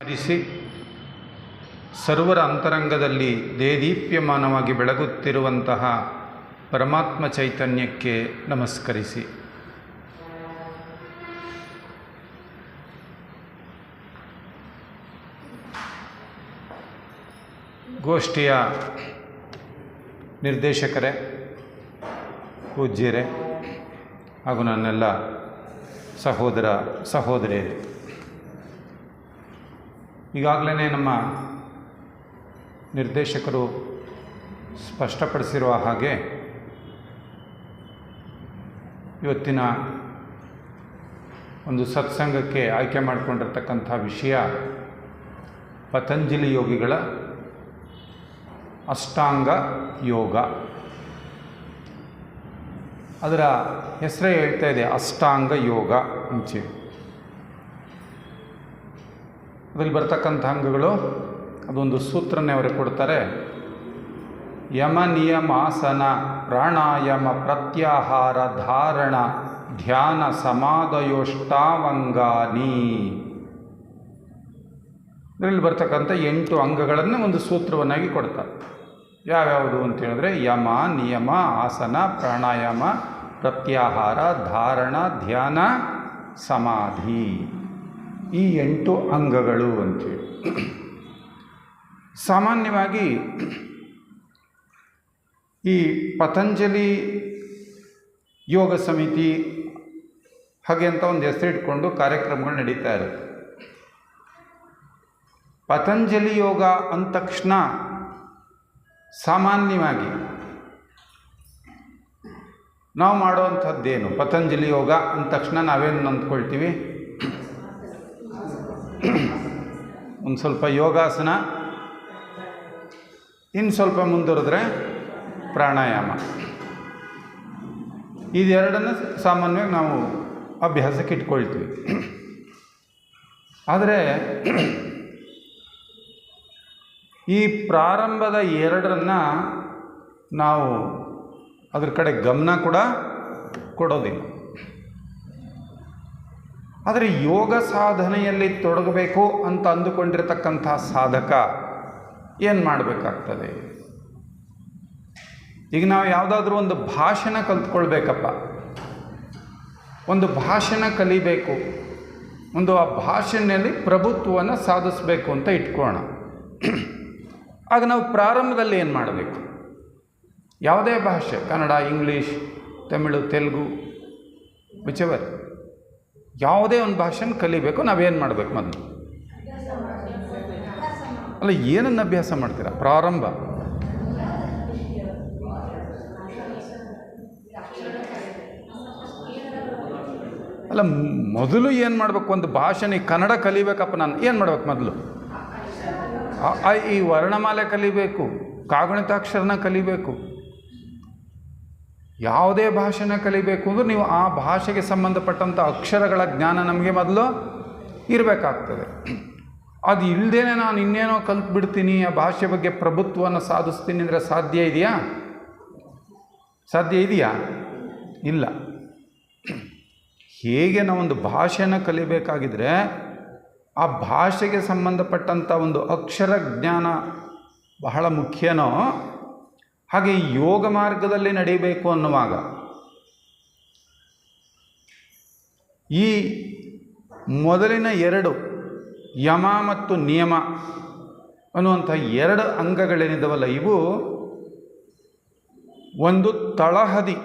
ರಿಸಿ ಸರ್ವರ ಅಂತರಂಗದಲ್ಲಿ ದೇದೀಪ್ಯಮಾನವಾಗಿ ಬೆಳಗುತ್ತಿರುವಂತಹ ಪರಮಾತ್ಮ ಚೈತನ್ಯಕ್ಕೆ ನಮಸ್ಕರಿಸಿ. ಗೋಷ್ಠಿಯ ನಿರ್ದೇಶಕರೇ, ಪೂಜ್ಯರೇ ಹಾಗೂ ನನ್ನೆಲ್ಲ ಸಹೋದರ ಸಹೋದರಿಯರೇ, ಈಗಾಗಲೇ ನಮ್ಮ ನಿರ್ದೇಶಕರು ಸ್ಪಷ್ಟಪಡಿಸಿರುವ ಹಾಗೆ ಇವತ್ತಿನ ಒಂದು ಸತ್ಸಂಗಕ್ಕೆ ಆಯ್ಕೆ ಮಾಡಿಕೊಂಡಿರ್ತಕ್ಕಂಥ ವಿಷಯ ಪತಂಜಲಿ ಯೋಗಿಗಳ ಅಷ್ಟಾಂಗ ಯೋಗ. ಅದರ ಹೆಸರೇ ಹೇಳ್ತಾ ಇದೆ, ಅಷ್ಟಾಂಗ ಯೋಗ ಅಂಚೆ. ಅದರಲ್ಲಿ ಬರ್ತಕ್ಕಂಥ ಅಂಗಗಳು, ಅದೊಂದು ಸೂತ್ರನೇ ಅವರಿಗೆ ಕೊಡ್ತಾರೆ. ಯಮ ನಿಯಮ ಆಸನ ಪ್ರಾಣಾಯಾಮ ಪ್ರತ್ಯಾಹಾರ ಧಾರಣ ಧ್ಯಾನ ಸಮಾಧಯೋಷ್ಟಾವಂಗಾನಿ. ಇದರಲ್ಲಿ ಬರ್ತಕ್ಕಂಥ 8 ಅಂಗಗಳನ್ನು ಒಂದು ಸೂತ್ರವನ್ನಾಗಿ ಕೊಡ್ತಾರೆ. ಯಾವ್ಯಾವುದು ಅಂತ ಹೇಳಿದ್ರೆ, ಯಮ ನಿಯಮ ಆಸನ ಪ್ರಾಣಾಯಾಮ ಪ್ರತ್ಯಾಹಾರ ಧಾರಣ ಧ್ಯಾನ ಸಮಾಧಿ, ಈ 8 ಅಂಗಗಳು ಅಂತೇಳಿ. ಸಾಮಾನ್ಯವಾಗಿ ಈ ಪತಂಜಲಿ ಯೋಗ ಸಮಿತಿ ಹಾಗೆ ಅಂತ ಒಂದು ಹೆಸರಿಟ್ಕೊಂಡು ಕಾರ್ಯಕ್ರಮಗಳು ನಡೀತಾ ಇರುತ್ತೆ. ಪತಂಜಲಿ ಯೋಗ ಅಂದ ತಕ್ಷಣ ಸಾಮಾನ್ಯವಾಗಿ ನಾವು ಮಾಡುವಂಥದ್ದೇನು? ಪತಂಜಲಿ ಯೋಗ ಅಂದ ತಕ್ಷಣ ನಾವೇನು ಅಂದ್ಕೊಳ್ತೀವಿ? ಒಂದು ಸ್ವಲ್ಪ ಯೋಗಾಸನ, ಇನ್ನು ಸ್ವಲ್ಪ ಮುಂದುವರೆದ್ರೆ ಪ್ರಾಣಾಯಾಮ, ಇದೆರಡನ್ನು ಸಾಮಾನ್ಯವಾಗಿ ನಾವು ಅಭ್ಯಾಸಕ್ಕೆ ಇಟ್ಕೊಳ್ತೀವಿ. ಆದರೆ ಈ ಪ್ರಾರಂಭದ 2ರನ್ನು ನಾವು ಅದ್ರ ಕಡೆ ಗಮನ ಕೂಡ ಕೊಡೋದಿಲ್ಲ. ಆದರೆ ಯೋಗ ಸಾಧನೆಯಲ್ಲಿ ತೊಡಗಬೇಕು ಅಂತ ಅಂದುಕೊಂಡಿರತಕ್ಕಂಥ ಸಾಧಕ ಏನು ಮಾಡಬೇಕಾಗ್ತದೆ? ಈಗ ನಾವು ಯಾವುದಾದ್ರೂ ಒಂದು ಭಾಷಣ ಕಲ್ತ್ಕೊಳ್ಬೇಕಪ್ಪ, ಒಂದು ಭಾಷಣ ಕಲಿಬೇಕು, ಒಂದು ಆ ಭಾಷೆಯಲ್ಲಿ ಪ್ರಭುತ್ವವನ್ನು ಸಾಧಿಸಬೇಕು ಅಂತ ಇಟ್ಕೋಣ. ಆಗ ನಾವು ಪ್ರಾರಂಭದಲ್ಲಿ ಏನು ಮಾಡಬೇಕು? ಯಾವುದೇ ಭಾಷೆ, ಕನ್ನಡ, ಇಂಗ್ಲೀಷ್, ತಮಿಳು, ತೆಲುಗು, ವಿಚೆವರ್, ಯಾವುದೇ ಒಂದು ಭಾಷೆನ ಕಲಿಬೇಕು. ನಾವೇನು ಮಾಡಬೇಕು? ಮೊದಲು ಅಲ್ಲ, ಏನನ್ನು ಅಭ್ಯಾಸ ಮಾಡ್ತೀರಾ? ಪ್ರಾರಂಭ ಅಲ್ಲ, ಮೊದಲು ಏನು ಮಾಡಬೇಕು? ಒಂದು ಭಾಷೆನ ಕನ್ನಡ ಕಲಿಬೇಕಪ್ಪ, ನಾನು ಏನು ಮಾಡ್ಬೇಕು? ಮೊದಲು ಈ ವರ್ಣಮಾಲೆ ಕಲಿಬೇಕು, ಕಾಗುಣಿತಾಕ್ಷರನ ಕಲಿಬೇಕು. ಯಾವುದೇ ಭಾಷೆನ ಕಲಿಬೇಕು ಅಂದ್ರೆ ನೀವು ಆ ಭಾಷೆಗೆ ಸಂಬಂಧಪಟ್ಟಂಥ ಅಕ್ಷರಗಳ ಜ್ಞಾನ ನಮಗೆ ಮೊದಲು ಇರಬೇಕಾಗ್ತದೆ. ಅದು ಇಲ್ಲದೇನೆ ನಾನು ಇನ್ನೇನೋ ಕಲ್ತ್ಬಿಡ್ತೀನಿ, ಆ ಭಾಷೆ ಬಗ್ಗೆ ಪ್ರಭುತ್ವವನ್ನು ಸಾಧಿಸ್ತೀನಿ ಅಂದರೆ ಸಾಧ್ಯ ಇದೆಯಾ? ಸಾಧ್ಯ ಇದೆಯಾ? ಇಲ್ಲ. ಹೇಗೆ ನಾವೊಂದು ಭಾಷೆನ ಕಲಿಬೇಕಾಗಿದ್ರೆ ಆ ಭಾಷೆಗೆ ಸಂಬಂಧಪಟ್ಟಂಥ ಒಂದು ಅಕ್ಷರ ಜ್ಞಾನ ಬಹಳ ಮುಖ್ಯನೋ, ಹಾಗೆ ಯೋಗ ಮಾರ್ಗದಲ್ಲಿ ನಡೀಬೇಕು ಅನ್ನುವಾಗ ಈ ಮೊದಲಿನ 2 ಯಮ ಮತ್ತು ನಿಯಮ ಅನ್ನುವಂಥ 2 ಅಂಗಗಳೇನಿದ್ದಾವಲ್ಲ, ಇವು ಒಂದು ತಳಹದಿ.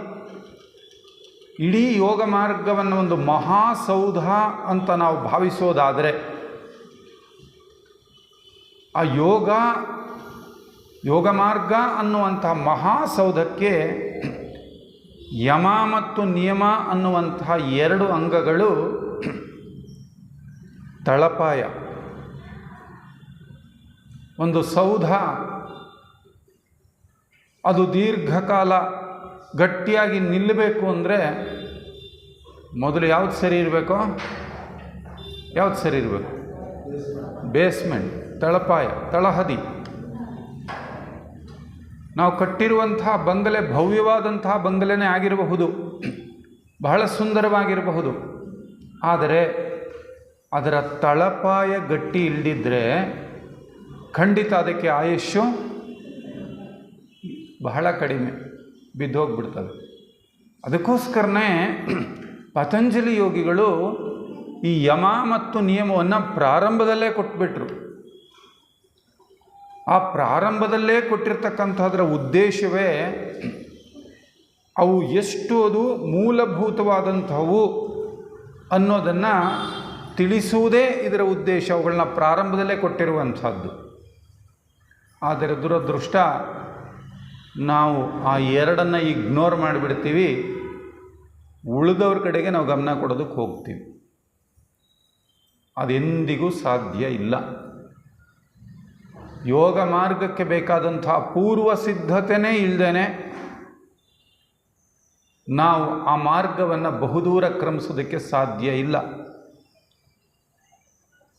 ಇಡೀ ಯೋಗ ಮಾರ್ಗವನ್ನು ಒಂದು ಮಹಾಸೌಧ ಅಂತ ನಾವು ಭಾವಿಸೋದಾದರೆ, ಆ ಯೋಗ ಮಾರ್ಗ ಅನ್ನುವಂಥ ಮಹಾಸೌಧಕ್ಕೆ ಯಮ ಮತ್ತು ನಿಯಮ ಅನ್ನುವಂಥ 2 ಅಂಗಗಳು ತಳಪಾಯ. ಒಂದು ಸೌಧ ಅದು ದೀರ್ಘಕಾಲ ಗಟ್ಟಿಯಾಗಿ ನಿಲ್ಲಬೇಕು ಅಂದರೆ ಮೊದಲು ಯಾವ್ದು ಸರಿ ಇರಬೇಕೋ? ಯಾವ್ದು ಸರಿ ಇರಬೇಕು? ಬೇಸ್ಮೆಂಟ್, ತಳಪಾಯ, ತಳಹದಿ. ನಾವು ಕಟ್ಟಿರುವಂತಹ ಬಂಗಲೆ ಭವ್ಯವಾದಂತಹ ಬಂಗಲೆನೇ ಆಗಿರಬಹುದು, ಬಹಳ ಸುಂದರವಾಗಿರಬಹುದು, ಆದರೆ ಅದರ ತಳಪಾಯ ಗಟ್ಟಿ ಇಲ್ಲದಿದ್ದರೆ ಖಂಡಿತ ಅದಕ್ಕೆ ಆಯುಷ್ಯು ಬಹಳ ಕಡಿಮೆ, ಬಿದ್ದೋಗ್ಬಿಡ್ತದೆ. ಅದಕ್ಕೋಸ್ಕರನೇ ಪತಂಜಲಿ ಯೋಗಿಗಳು ಈ ಯಮ ಮತ್ತು ನಿಯಮವನ್ನು ಪ್ರಾರಂಭದಲ್ಲೇ ಕೊಟ್ಬಿಟ್ರು. ಆ ಪ್ರಾರಂಭದಲ್ಲೇ ಕೊಟ್ಟಿರ್ತಕ್ಕಂಥದ್ರ ಉದ್ದೇಶವೇ ಅವು ಎಷ್ಟು ಅದು ಮೂಲಭೂತವಾದಂಥವು ಅನ್ನೋದನ್ನು ತಿಳಿಸುವುದೇ ಇದರ ಉದ್ದೇಶ. ಅವುಗಳನ್ನ ಪ್ರಾರಂಭದಲ್ಲೇ ಕೊಟ್ಟಿರುವಂಥದ್ದು. ಆದರೆ ದುರದೃಷ್ಟ ನಾವು ಆ ಎರಡನ್ನು ಇಗ್ನೋರ್ ಮಾಡಿಬಿಡ್ತೀವಿ, ಉಳಿದವ್ರ ಕಡೆಗೆ ನಾವು ಗಮನ ಕೊಡೋದಕ್ಕೆ ಹೋಗ್ತೀವಿ. ಅದೆಂದಿಗೂ ಸಾಧ್ಯ ಇಲ್ಲ. ಯೋಗ ಮಾರ್ಗಕ್ಕೆ ಬೇಕಾದಂಥ ಪೂರ್ವ ಸಿದ್ಧತೆಯೇ ಇಲ್ಲದೇನೆ ನಾವು ಆ ಮಾರ್ಗವನ್ನು ಬಹುದೂರ ಕ್ರಮಿಸೋದಕ್ಕೆ ಸಾಧ್ಯ ಇಲ್ಲ.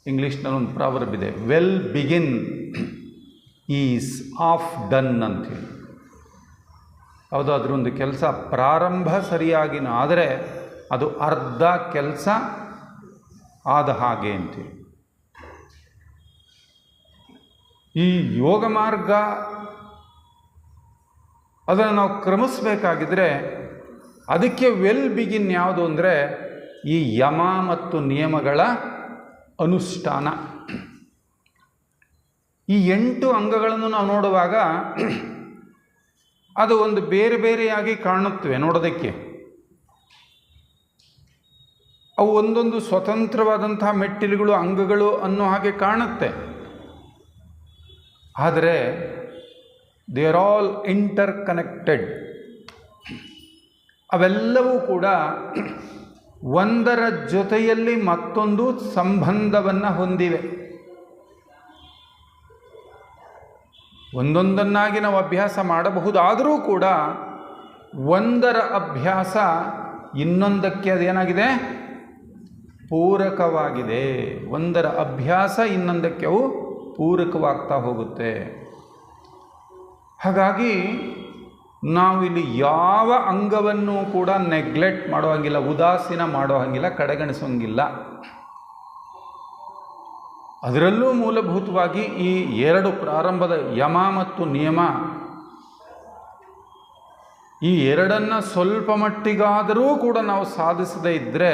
ಇಂಗ್ಲೀಷ್ನಲ್ಲಿ ಒಂದು ಪ್ರಾವರ್ಬ್ ಇದೆ, well begin is of done ಅಂಥೇಳಿ. ಯಾವುದಾದ್ರೂ ಒಂದು ಕೆಲಸ ಪ್ರಾರಂಭ ಸರಿಯಾಗಿ ಆದರೆ ಅದು ಅರ್ಧ ಕೆಲಸ ಆದ ಹಾಗೆ ಅಂತೀವಿ. ಈ ಯೋಗ ಮಾರ್ಗ ಅದನ್ನು ನಾವು ಕ್ರಮಿಸಬೇಕಾಗಿದ್ದರೆ ಅದಕ್ಕೆ ವೆಲ್ ಬಿಗಿನ್ ಯಾವುದು ಅಂದರೆ ಈ ಯಮ ಮತ್ತು ನಿಯಮಗಳ ಅನುಷ್ಠಾನ. ಈ 8 ಅಂಗಗಳನ್ನು ನಾವು ನೋಡುವಾಗ ಅದು ಒಂದು ಬೇರೆ ಬೇರೆಯಾಗಿ ಕಾಣುತ್ತವೆ ನೋಡೋದಕ್ಕೆ. ಅವು ಒಂದೊಂದು ಸ್ವತಂತ್ರವಾದಂಥ ಮೆಟ್ಟಿಲುಗಳು, ಅಂಗಗಳು ಅನ್ನೋ ಹಾಗೆ ಕಾಣುತ್ತೆ. ಆದರೆ they are all inter connected. ಅವೆಲ್ಲವೂ ಕೂಡ ಒಂದರ ಜೊತೆಯಲ್ಲಿ ಮತ್ತೊಂದು ಸಂಬಂಧವನ್ನು ಹೊಂದಿವೆ. ಒಂದೊಂದನ್ನಾಗಿ ನಾವು ಅಭ್ಯಾಸ ಮಾಡಬಹುದಾದರೂ ಕೂಡ ಒಂದರ ಅಭ್ಯಾಸ ಇನ್ನೊಂದಕ್ಕೆ ಅದೇನಾಗಿದೆ, ಪೂರಕವಾಗಿದೆ. ಒಂದರ ಅಭ್ಯಾಸ ಇನ್ನೊಂದಕ್ಕೆ ಅವು ಪೂರಕವಾಗ್ತಾ ಹೋಗುತ್ತೆ. ಹಾಗಾಗಿ ನಾವಿಲ್ಲಿ ಯಾವ ಅಂಗವನ್ನು ಕೂಡ ನೆಗ್ಲೆಕ್ಟ್ ಮಾಡೋ ಹಾಗಿಲ್ಲ, ಉದಾಸೀನ ಮಾಡೋ ಹಾಗಿಲ್ಲ, ಕಡೆಗಣಿಸೋಂಗಿಲ್ಲ. ಅದರಲ್ಲೂ ಮೂಲಭೂತವಾಗಿ ಈ 2 ಪ್ರಾರಂಭದ ಯಮ ಮತ್ತು ನಿಯಮ, ಈ ಎರಡನ್ನು ಸ್ವಲ್ಪ ಮಟ್ಟಿಗಾದರೂ ಕೂಡ ನಾವು ಸಾಧಿಸದೇ ಇದ್ದರೆ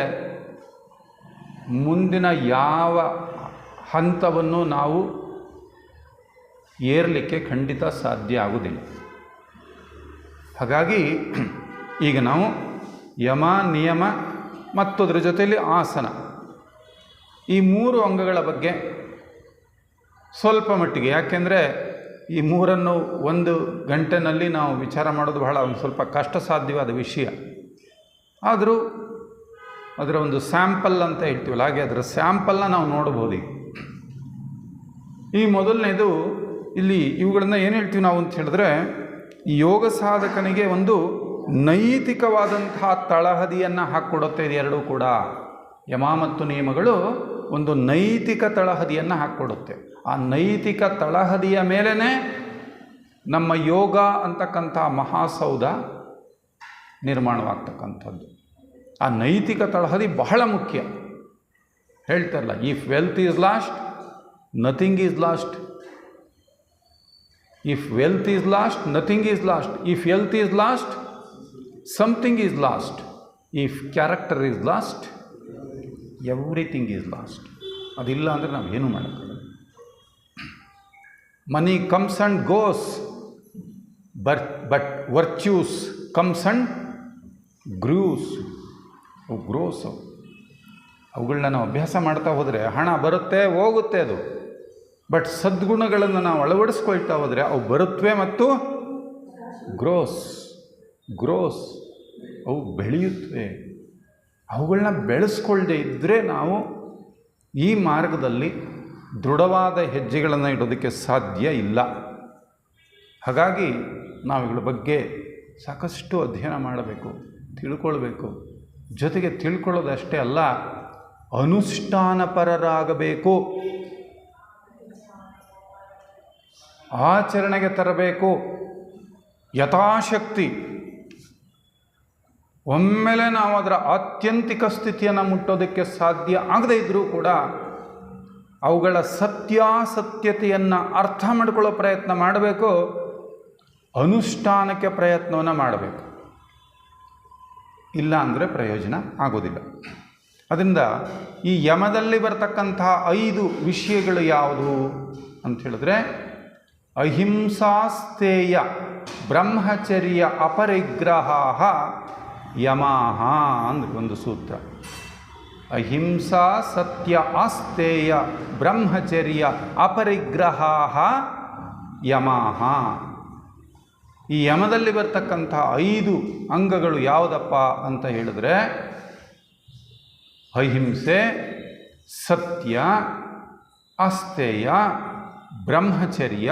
ಮುಂದಿನ ಯಾವ ಹಂತವನ್ನು ನಾವು ಏರಲಿಕ್ಕೆ ಖಂಡಿತ ಸಾಧ್ಯ ಆಗುವುದಿಲ್ಲ. ಹಾಗಾಗಿ ಈಗ ನಾವು ಯಮ, ನಿಯಮ ಮತ್ತು ಅದರ ಜೊತೆಯಲ್ಲಿ ಆಸನ, ಈ 3 ಅಂಗಗಳ ಬಗ್ಗೆ ಸ್ವಲ್ಪ ಮಟ್ಟಿಗೆ, ಯಾಕೆಂದರೆ ಈ 3ಅನ್ನು 1 ಗಂಟೆನಲ್ಲಿ ನಾವು ವಿಚಾರ ಮಾಡೋದು ಬಹಳ ಒಂದು ಸ್ವಲ್ಪ ಕಷ್ಟ ಸಾಧ್ಯವಾದ ವಿಷಯ. ಆದರೂ ಅದರ ಒಂದು ಸ್ಯಾಂಪಲ್ ಅಂತ ಹೇಳ್ತೀವಲ್ಲ, ಹಾಗೆ ಅದರ ಸ್ಯಾಂಪಲ್ನ ನಾವು ನೋಡ್ಬೋದು. ಈ ಮೊದಲನೇದು ಇಲ್ಲಿ ಇವುಗಳನ್ನ ಏನು ಹೇಳ್ತೀವಿ ನಾವು ಅಂತ ಹೇಳಿದ್ರೆ, ಈ ಯೋಗ ಸಾಧಕನಿಗೆ ಒಂದು ನೈತಿಕವಾದಂತಹ ತಳಹದಿಯನ್ನು ಹಾಕ್ಕೊಡುತ್ತೆ. ಇದು ಎರಡೂ ಕೂಡ, ಯಮ ಮತ್ತು ನಿಯಮಗಳು ಒಂದು ನೈತಿಕ ತಳಹದಿಯನ್ನು ಹಾಕ್ಕೊಡುತ್ತೆ. ಆ ನೈತಿಕ ತಳಹದಿಯ ಮೇಲೇ ನಮ್ಮ ಯೋಗ ಅಂತಕ್ಕಂಥ ಮಹಾಸೌಧ ನಿರ್ಮಾಣವಾಗ್ತಕ್ಕಂಥದ್ದು. ಆ ನೈತಿಕ ತಳಹದಿ ಬಹಳ ಮುಖ್ಯ. ಹೇಳ್ತಾರಲ್ಲ, if wealth is lost, nothing is lost. If wealth is lost, nothing is lost. If health is lost, something is lost. If character is lost, everything is lost. ಅದಿಲ್ಲ ಅಂದರೆ ನಾವು ಏನೂ ಮಾಡೋಕ್ಕಾಗಲ್ಲ. Money comes and goes, but virtues comes and grows. Grows ಅವುಗಳನ್ನ ನಾವು ಅಭ್ಯಾಸ ಮಾಡ್ತಾ ಹೋದರೆ ಹಣ ಬರುತ್ತೆ ಹೋಗುತ್ತೆ ಅದು. ಬಟ್ ಸದ್ಗುಣಗಳನ್ನು ನಾವು ಅಳವಡಿಸ್ಕೊಳ್ತಾ ಹೋದರೆ ಅವು ಬರುತ್ತವೆ ಮತ್ತು ಗ್ರೋಸ್ ಅವು ಬೆಳೆಯುತ್ತವೆ. ಅವುಗಳನ್ನ ಬೆಳೆಸ್ಕೊಳ್ಳದೆ ಇದ್ದರೆ ನಾವು ಈ ಮಾರ್ಗದಲ್ಲಿ ದೃಢವಾದ ಹೆಜ್ಜೆಗಳನ್ನು ಇಡೋದಕ್ಕೆ ಸಾಧ್ಯ ಇಲ್ಲ. ಹಾಗಾಗಿ ನಾವುಗಳ ಬಗ್ಗೆ ಸಾಕಷ್ಟು ಅಧ್ಯಯನ ಮಾಡಬೇಕು, ತಿಳ್ಕೊಳ್ಬೇಕು. ಜೊತೆಗೆ ತಿಳ್ಕೊಳ್ಳೋದಷ್ಟೇ ಅಲ್ಲ, ಅನುಷ್ಠಾನಪರರಾಗಬೇಕು, ಆಚರಣೆಗೆ ತರಬೇಕು. ಯಥಾಶಕ್ತಿ ಒಮ್ಮೆಲೆ ನಾವು ಅದರ ಆತ್ಯಂತಿಕ ಸ್ಥಿತಿಯನ್ನು ಮುಟ್ಟೋದಕ್ಕೆ ಸಾಧ್ಯ ಆಗದೇ ಇದ್ದರೂ ಕೂಡ ಅವುಗಳ ಸತ್ಯಾಸತ್ಯತೆಯನ್ನು ಅರ್ಥ ಮಾಡಿಕೊಳ್ಳೋ ಪ್ರಯತ್ನ ಮಾಡಬೇಕು, ಅನುಷ್ಠಾನಕ್ಕೆ ಪ್ರಯತ್ನವನ್ನು ಮಾಡಬೇಕು. ಇಲ್ಲ ಅಂದರೆ ಪ್ರಯೋಜನ ಆಗೋದಿಲ್ಲ. ಅದರಿಂದ ಈ ಯಮದಲ್ಲಿ ಬರ್ತಕ್ಕಂತಹ 5 ವಿಷಯಗಳು ಯಾವುದು ಅಂತ ಹೇಳಿದ್ರೆ, ಅಹಿಂಸಾಸ್ತೇಯ ಬ್ರಹ್ಮಚರ್ಯ ಅಪರಿಗ್ರಹ ಯಮಾಹ ಅಂದ್ರೆ ಒಂದು ಸೂತ್ರ. ಅಹಿಂಸಾ ಸತ್ಯ ಆಸ್ತೇಯ ಬ್ರಹ್ಮಚರ್ಯ ಅಪರಿಗ್ರಹ ಯಮಾಹ. ಈ ಯಮದಲ್ಲಿ ಬರ್ತಕ್ಕಂಥ 5 ಅಂಗಗಳು ಯಾವುದಪ್ಪ ಅಂತ ಹೇಳಿದ್ರೆ, ಅಹಿಂಸೆ, ಸತ್ಯ, ಆಸ್ತೇಯ, ಬ್ರಹ್ಮಚರ್ಯ,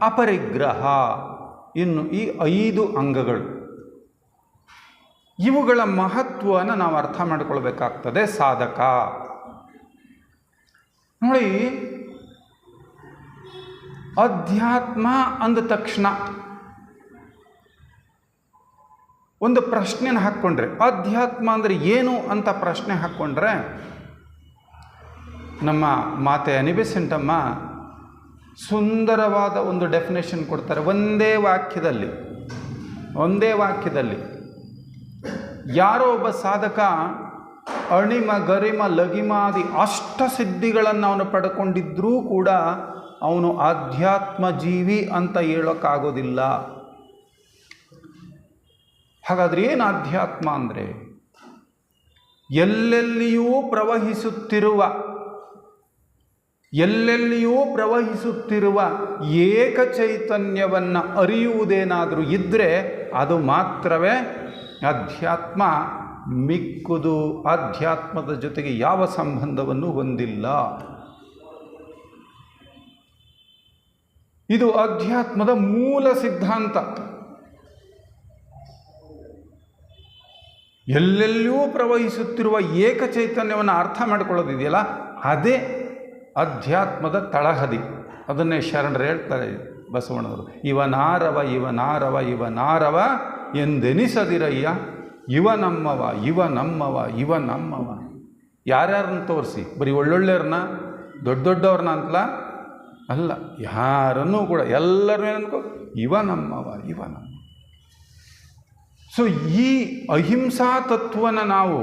ಅಪರಿಗ್ರಹ. ಇನ್ನು ಈ 5 ಅಂಗಗಳು, ಇವುಗಳ ಮಹತ್ವವನ್ನು ನಾವು ಅರ್ಥ ಮಾಡಿಕೊಳ್ಬೇಕಾಗ್ತದೆ ಸಾಧಕ. ನೋಡಿ, ಅಧ್ಯಾತ್ಮ ಅಂದ ತಕ್ಷಣ ಒಂದು ಪ್ರಶ್ನೆನ ಹಾಕ್ಕೊಂಡ್ರೆ, ಅಧ್ಯಾತ್ಮ ಅಂದರೆ ಏನು ಅಂತ ಪ್ರಶ್ನೆ ಹಾಕ್ಕೊಂಡ್ರೆ, ನಮ್ಮ ಮಾತೆ ಅನಿಬೆಸೆಂಟಮ್ಮ ಸುಂದರವಾದ ಒಂದು ಡೆಫಿನೇಷನ್ ಕೊಡ್ತಾರೆ. ಒಂದೇ ವಾಕ್ಯದಲ್ಲಿ ಯಾರೋ ಒಬ್ಬ ಸಾಧಕ ಅಣಿಮ ಗರಿಮ ಲಗಿಮಾದಿ ಅಷ್ಟಸಿದ್ಧಿಗಳನ್ನು ಅವನು ಪಡ್ಕೊಂಡಿದ್ರೂ ಕೂಡ ಅವನು ಆಧ್ಯಾತ್ಮ ಜೀವಿ ಅಂತ ಹೇಳೋಕ್ಕಾಗೋದಿಲ್ಲ. ಹಾಗಾದರೆ ಏನು ಆಧ್ಯಾತ್ಮ ಅಂದರೆ? ಎಲ್ಲೆಲ್ಲಿಯೂ ಪ್ರವಹಿಸುತ್ತಿರುವ ಏಕಚೈತನ್ಯವನ್ನು ಅರಿಯುವುದೇನಾದರೂ ಇದ್ದರೆ ಅದು ಮಾತ್ರವೇ ಅಧ್ಯಾತ್ಮ. ಮಿಕ್ಕುದು ಆಧ್ಯಾತ್ಮದ ಜೊತೆಗೆ ಯಾವ ಸಂಬಂಧವನ್ನು ಹೊಂದಿಲ್ಲ. ಇದು ಅಧ್ಯಾತ್ಮದ ಮೂಲ ಸಿದ್ಧಾಂತ. ಎಲ್ಲೆಲ್ಲಿಯೂ ಪ್ರವಹಿಸುತ್ತಿರುವ ಏಕಚೈತನ್ಯವನ್ನು ಅರ್ಥ ಮಾಡಿಕೊಳ್ಳೋದಿದೆಯಲ್ಲ, ಅದೇ ಅಧ್ಯಾತ್ಮದ ತಳಹದಿ. ಅದನ್ನೇ ಶರಣರು ಹೇಳ್ತಾರೆ ಬಸವಣ್ಣವರು, ಇವನಾರವ ಎಂದೆನಿಸದಿರಯ್ಯ, ಇವ ನಮ್ಮವ. ಯಾರ್ಯಾರನ್ನ ತೋರಿಸಿ, ಬರೀ ಒಳ್ಳೊಳ್ಳೆಯವ್ರನ್ನ ದೊಡ್ಡವ್ರನ್ನ ಅಂತಲ ಅಲ್ಲ, ಯಾರನ್ನೂ ಕೂಡ ಎಲ್ಲರೂ ಏನನ್ಕೋ ಇವ ನಮ್ಮವ. ಸೊ ಈ ಅಹಿಂಸಾ ತತ್ವನ ನಾವು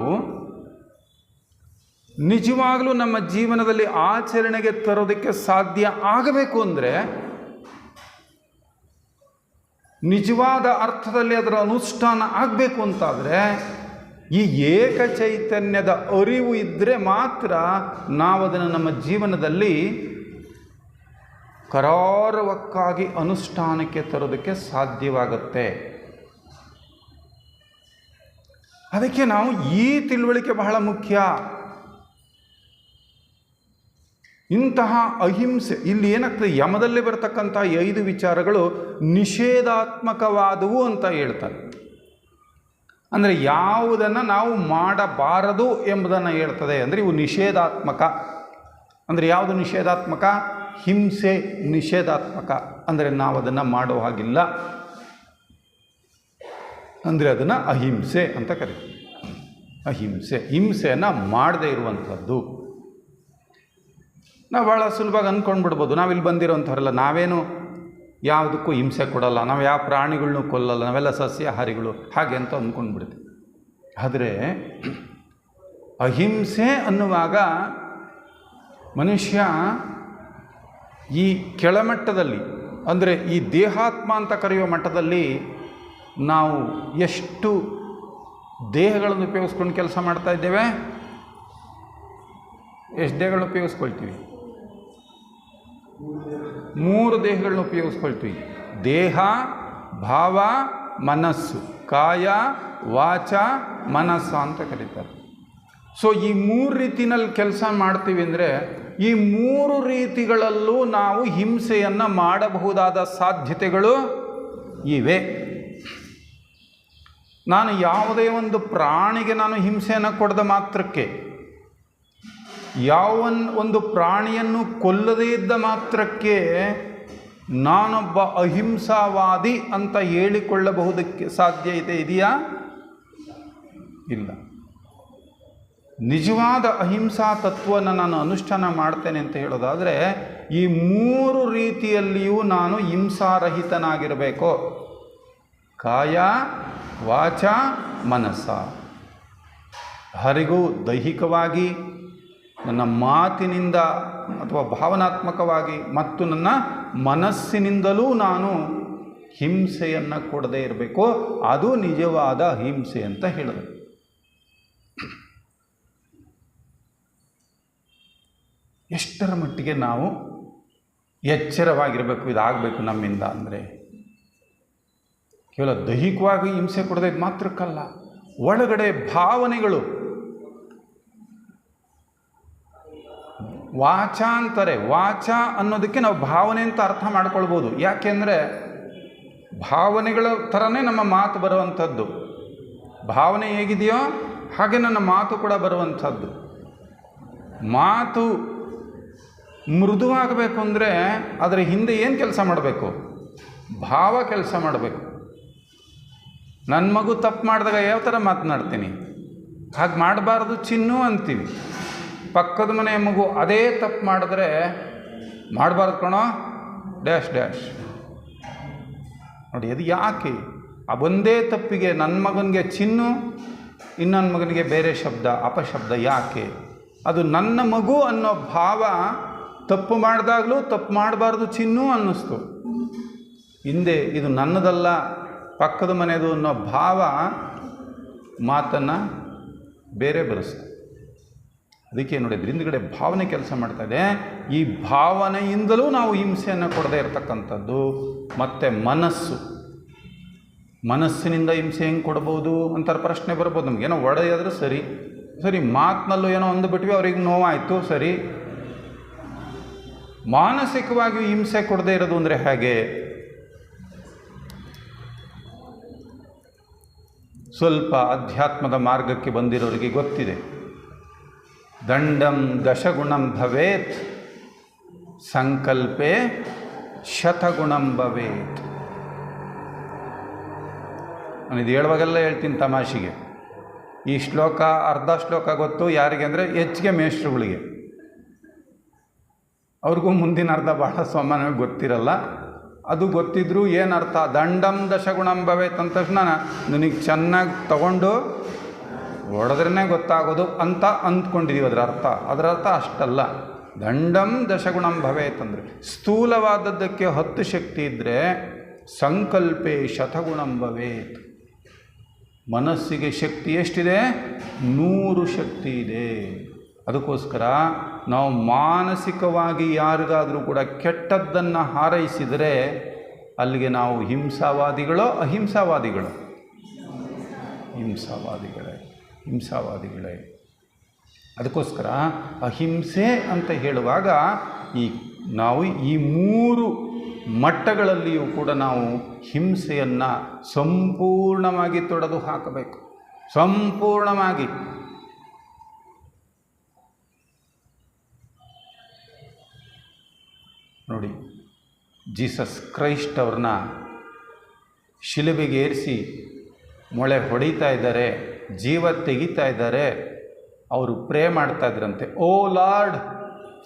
ನಿಜವಾಗಲೂ ನಮ್ಮ ಜೀವನದಲ್ಲಿ ಆಚರಣೆಗೆ ತರೋದಕ್ಕೆ ಸಾಧ್ಯ ಆಗಬೇಕು ಅಂದರೆ, ನಿಜವಾದ ಅರ್ಥದಲ್ಲಿ ಅದರ ಅನುಷ್ಠಾನ ಆಗಬೇಕು ಅಂತಾದರೆ, ಈ ಏಕಚೈತನ್ಯದ ಅರಿವು ಇದ್ದರೆ ಮಾತ್ರ ನಾವು ಅದನ್ನು ನಮ್ಮ ಜೀವನದಲ್ಲಿ ಕರಾರುವಕ್ಕಾಗಿ ಅನುಷ್ಠಾನಕ್ಕೆ ತರೋದಕ್ಕೆ ಸಾಧ್ಯವಾಗುತ್ತೆ. ಅದಕ್ಕೆ ನಾವು ಈ ತಿಳುವಳಿಕೆ ಬಹಳ ಮುಖ್ಯ. ಇಂತಹ ಅಹಿಂಸೆ, ಇಲ್ಲಿ ಏನಾಗ್ತದೆ, ಯಮದಲ್ಲಿ ಬರ್ತಕ್ಕಂಥ 5 ವಿಚಾರಗಳು ನಿಷೇಧಾತ್ಮಕವಾದವು ಅಂತ ಹೇಳ್ತಾರೆ. ಅಂದರೆ ಯಾವುದನ್ನು ನಾವು ಮಾಡಬಾರದು ಎಂಬುದನ್ನು ಹೇಳ್ತದೆ. ಅಂದರೆ ಇವು ನಿಷೇಧಾತ್ಮಕ. ಅಂದರೆ ಯಾವುದು ನಿಷೇಧಾತ್ಮಕ? ಹಿಂಸೆ ನಿಷೇಧಾತ್ಮಕ. ಅಂದರೆ ನಾವು ಅದನ್ನು ಮಾಡೋ ಹಾಗಿಲ್ಲ, ಅಂದರೆ ಅದನ್ನು ಅಹಿಂಸೆ ಅಂತ ಕರೀತೀವಿ. ಹಿಂಸೆಯನ್ನು ಮಾಡದೇ ಇರುವಂಥದ್ದು. ನಾವು ಭಾಳ ಸುಲಭವಾಗಿ ಅಂದ್ಕೊಂಡ್ಬಿಡ್ಬೋದು, ನಾವಿಲ್ಲಿ ಬಂದಿರೋಂಥವ್ರಲ್ಲ, ನಾವೇನು ಯಾವುದಕ್ಕೂ ಹಿಂಸೆ ಕೊಡಲ್ಲ, ನಾವು ಯಾವ ಪ್ರಾಣಿಗಳನ್ನೂ ಕೊಲ್ಲಲ್ಲ, ನಾವೆಲ್ಲ ಸಸ್ಯಾಹಾರಿಗಳು ಹಾಗೆ ಅಂತ ಅಂದ್ಕೊಂಡ್ಬಿಡ್ತೀವಿ. ಆದರೆ ಅಹಿಂಸೆ ಅನ್ನುವಾಗ ಮನುಷ್ಯ ಈ ಕೆಳಮಟ್ಟದಲ್ಲಿ, ಅಂದರೆ ಈ ದೇಹಾತ್ಮ ಅಂತ ಕರೆಯುವ ಮಟ್ಟದಲ್ಲಿ ನಾವು ಎಷ್ಟು ದೇಹಗಳನ್ನು ಉಪಯೋಗಿಸ್ಕೊಂಡು ಕೆಲಸ ಮಾಡ್ತಾ ಇದ್ದೇವೆ? ಎಷ್ಟು ದೇಹಗಳನ್ನ ಉಪಯೋಗಿಸ್ಕೊಳ್ತೀವಿ? 3 ದೇಹಗಳನ್ನ ಉಪಯೋಗಿಸ್ಕೊಳ್ತೀವಿ. ದೇಹ, ಭಾವ, ಮನಸ್ಸು. ಕಾಯ, ವಾಚ, ಮನಸ್ಸು ಅಂತ ಕರೀತಾರೆ. ಸೊ ಈ 3 ರೀತಿನಲ್ಲಿ ಕೆಲಸ ಮಾಡ್ತೀವಿ ಅಂದರೆ, ಈ 3 ರೀತಿಗಳಲ್ಲೂ ನಾವು ಹಿಂಸೆಯನ್ನು ಮಾಡಬಹುದಾದ ಸಾಧ್ಯತೆಗಳು ಇವೆ. ನಾನು ಯಾವುದೇ ಒಂದು ಪ್ರಾಣಿಗೆ ನಾನು ಹಿಂಸೆಯನ್ನು ಕೊಡದ ಮಾತ್ರಕ್ಕೆ, ಒಂದು ಪ್ರಾಣಿಯನ್ನು ಕೊಲ್ಲದೇ ಇದ್ದ ಮಾತ್ರಕ್ಕೆ ನಾನೊಬ್ಬ ಅಹಿಂಸಾವಾದಿ ಅಂತ ಹೇಳಿಕೊಳ್ಳಬಹುದಕ್ಕೆ ಸಾಧ್ಯತೆ ಇದೆಯಾ? ಇಲ್ಲ. ನಿಜವಾದ ಅಹಿಂಸಾ ತತ್ವವನ್ನು ನಾನು ಅನುಷ್ಠಾನ ಮಾಡ್ತೇನೆ ಅಂತ ಹೇಳೋದಾದರೆ ಈ 3 ರೀತಿಯಲ್ಲಿಯೂ ನಾನು ಹಿಂಸಾರಹಿತನಾಗಿರಬೇಕು. ಕಾಯ, ವಾಚ, ಮನಸ್ಸ. ಯಾರಿಗೂ ದೈಹಿಕವಾಗಿ, ನನ್ನ ಮಾತಿನಿಂದ ಅಥವಾ ಭಾವನಾತ್ಮಕವಾಗಿ ಮತ್ತು ನನ್ನ ಮನಸ್ಸಿನಿಂದಲೂ ನಾನು ಹಿಂಸೆಯನ್ನು ಕೊಡದೇ ಇರಬೇಕು. ಅದು ನಿಜವಾದ ಹಿಂಸೆ ಅಂತ ಹೇಳಿದ್ರು. ಎಷ್ಟರ ಮಟ್ಟಿಗೆ ನಾವು ಎಚ್ಚರವಾಗಿರಬೇಕು ಇದಾಗಬೇಕು ನಮ್ಮಿಂದ ಅಂದರೆ, ಕೇವಲ ದೈಹಿಕವಾಗಿ ಹಿಂಸೆ ಕೊಡೋದು ಮಾತ್ರಕ್ಕಲ್ಲ, ಒಳಗಡೆ ಭಾವನೆಗಳು. ವಾಚ ಅಂತಾರೆ. ವಾಚ ಅನ್ನೋದಕ್ಕೆ ನಾವು ಭಾವನೆ ಅಂತ ಅರ್ಥ ಮಾಡ್ಕೊಳ್ಬೋದು. ಯಾಕೆಂದರೆ ಭಾವನೆಗಳ ಥರನೇ ನಮ್ಮ ಮಾತು ಬರುವಂಥದ್ದು. ಭಾವನೆ ಹೇಗಿದೆಯೋ ಹಾಗೆ ನನ್ನ ಮಾತು ಕೂಡ ಬರುವಂಥದ್ದು. ಮಾತು ಮೃದುವಾಗಬೇಕು ಅಂದರೆ ಅದರ ಹಿಂದೆ ಏನು ಕೆಲಸ ಮಾಡಬೇಕು? ಭಾವ ಕೆಲಸ ಮಾಡಬೇಕು. ನನ್ನ ಮಗು ತಪ್ಪು ಮಾಡಿದಾಗ ಯಾವ ಥರ ಮಾತನಾಡ್ತೀನಿ, ಹಾಗೆ ಮಾಡಬಾರ್ದು ಚಿನ್ನು ಅಂತೀವಿ. ಪಕ್ಕದ ಮನೆಯ ಮಗು ಅದೇ ತಪ್ಪು ಮಾಡಿದ್ರೆ ಮಾಡಬಾರ್ದು ಕಣೋ ಡ್ಯಾಶ್ ಡ್ಯಾಶ್. ನೋಡಿ, ಅದು ಯಾಕೆ? ಆ ಒಂದೇ ತಪ್ಪಿಗೆ ನನ್ನ ಮಗನಿಗೆ ಚಿನ್ನು, ಇನ್ನೊಂದು ಮಗನಿಗೆ ಬೇರೆ ಶಬ್ದ, ಅಪಶಬ್ದ. ಯಾಕೆ? ಅದು ನನ್ನ ಮಗು ಅನ್ನೋ ಭಾವ ತಪ್ಪು ಮಾಡಿದಾಗಲೂ ತಪ್ಪು ಮಾಡಬಾರ್ದು ಚಿನ್ನು ಅನ್ನಿಸ್ತು. ಹಿಂದೆ ಇದು ನನ್ನದಲ್ಲ, ಪಕ್ಕದ ಮನೆಯದು ಅನ್ನೋ ಭಾವ ಮಾತನ್ನು ಬೇರೆ ಬರೆಸ್ತು. ಅದಕ್ಕೆ ನೋಡಿ, ಹಿಂದುಗಡೆ ಭಾವನೆ ಕೆಲಸ ಮಾಡ್ತಾಯಿದೆ. ಈ ಭಾವನೆಯಿಂದಲೂ ನಾವು ಹಿಂಸೆಯನ್ನು ಕೊಡದೇ ಇರತಕ್ಕಂಥದ್ದು. ಮತ್ತು ಮನಸ್ಸಿನಿಂದ ಹಿಂಸೆ ಹೆಂಗೆ ಕೊಡ್ಬೋದು ಅಂತಾರೆ ಪ್ರಶ್ನೆ ಬರ್ಬೋದು ನಮ್ಗೆ. ಏನೋ ಒಡೆಯಾದರೂ ಸರಿ ಮಾತಿನಲ್ಲೂ ಏನೋ ಅಂದುಬಿಟ್ವಿ, ಅವ್ರಿಗೆ ನೋವಾಯಿತು, ಸರಿ. ಮಾನಸಿಕವಾಗಿ ಹಿಂಸೆ ಕೊಡದೇ ಇರೋದು ಅಂದರೆ ಹೇಗೆ? ಸ್ವಲ್ಪ ಅಧ್ಯಾತ್ಮದ ಮಾರ್ಗಕ್ಕೆ ಬಂದಿರೋರಿಗೆ ಗೊತ್ತಿದೆ. ದಂಡಂ ದಶಗುಣಂ ಭವೇತ್, ಸಂಕಲ್ಪೆ ಶತಗುಣಂ ಭವೇತ್. ನಾನು ಇದು ಹೇಳುವಾಗೆಲ್ಲ ಹೇಳ್ತೀನಿ ತಮಾಷೆಗೆ. ಈ ಶ್ಲೋಕ ಅರ್ಧ ಶ್ಲೋಕ ಗೊತ್ತು ಯಾರಿಗೆ ಅಂದರೆ ಹೆಚ್ಚಿಗೆ ಮೇಷ್ಟ್ರುಗಳಿಗೆ. ಅವ್ರಿಗೂ ಮುಂದಿನ ಅರ್ಧ ಭಾಳ ಸಾಮಾನ್ಯವಾಗಿ ಗೊತ್ತಿರಲ್ಲ. ಅದು ಗೊತ್ತಿದ್ರೂ ಏನು ಅರ್ಥ? ದಂಡಂ ದಶಗುಣಂ ಭವೇತ್ ಅಂದ ತಕ್ಷಣ ನನಗೆ ಚೆನ್ನಾಗಿ ತಗೊಂಡು ಹೊಡೆದ್ರೇ ಗೊತ್ತಾಗೋದು ಅಂತ ಅಂದ್ಕೊಂಡಿದ್ದೀವಿ. ಅದರ ಅರ್ಥ ಅಷ್ಟಲ್ಲ. ದಂಡಂ ದಶಗುಣಂ ಭವೇತ್ ಅಂದರೆ ಸ್ಥೂಲವಾದದ್ದಕ್ಕೆ 10 ಶಕ್ತಿ ಇದ್ದರೆ ಸಂಕಲ್ಪೆ ಶತಗುಣಂ ಭವೇತ್. ಮನಸ್ಸಿಗೆ ಶಕ್ತಿ ಎಷ್ಟಿದೆ? 100 ಶಕ್ತಿ ಇದೆ. ಅದಕ್ಕೋಸ್ಕರ ನಾವು ಮಾನಸಿಕವಾಗಿ ಯಾರಿಗಾದರೂ ಕೂಡ ಕೆಟ್ಟದ್ದನ್ನು ಹಾರೈಸಿದರೆ ಅಲ್ಲಿಗೆ ನಾವು ಹಿಂಸಾವಾದಿಗಳೋ ಅಹಿಂಸಾವಾದಿಗಳೋ? ಹಿಂಸಾವಾದಿಗಳೇ. ಅದಕ್ಕೋಸ್ಕರ ಅಹಿಂಸೆ ಅಂತ ಹೇಳುವಾಗ ನಾವು ಈ 3 ಮಟ್ಟಗಳಲ್ಲಿಯೂ ಕೂಡ ನಾವು ಹಿಂಸೆಯನ್ನು ಸಂಪೂರ್ಣವಾಗಿ ತೊಡೆದು ಹಾಕಬೇಕು. ಸಂಪೂರ್ಣವಾಗಿ. ನೋಡಿ, ಜೀಸಸ್ ಕ್ರೈಸ್ಟ್ ಅವ್ರನ್ನ ಶಿಲುಬೆಗೆ ಏರಿಸಿ ಮೊಳೆ ಹೊಡಿತಾ ಇದ್ದಾರೆ, ಜೀವ ತೆಗಿತಾ ಇದ್ದಾರೆ. ಅವರು ಪ್ರೇ ಮಾಡ್ತಾ ಇದ್ರಂತೆ, O Lord,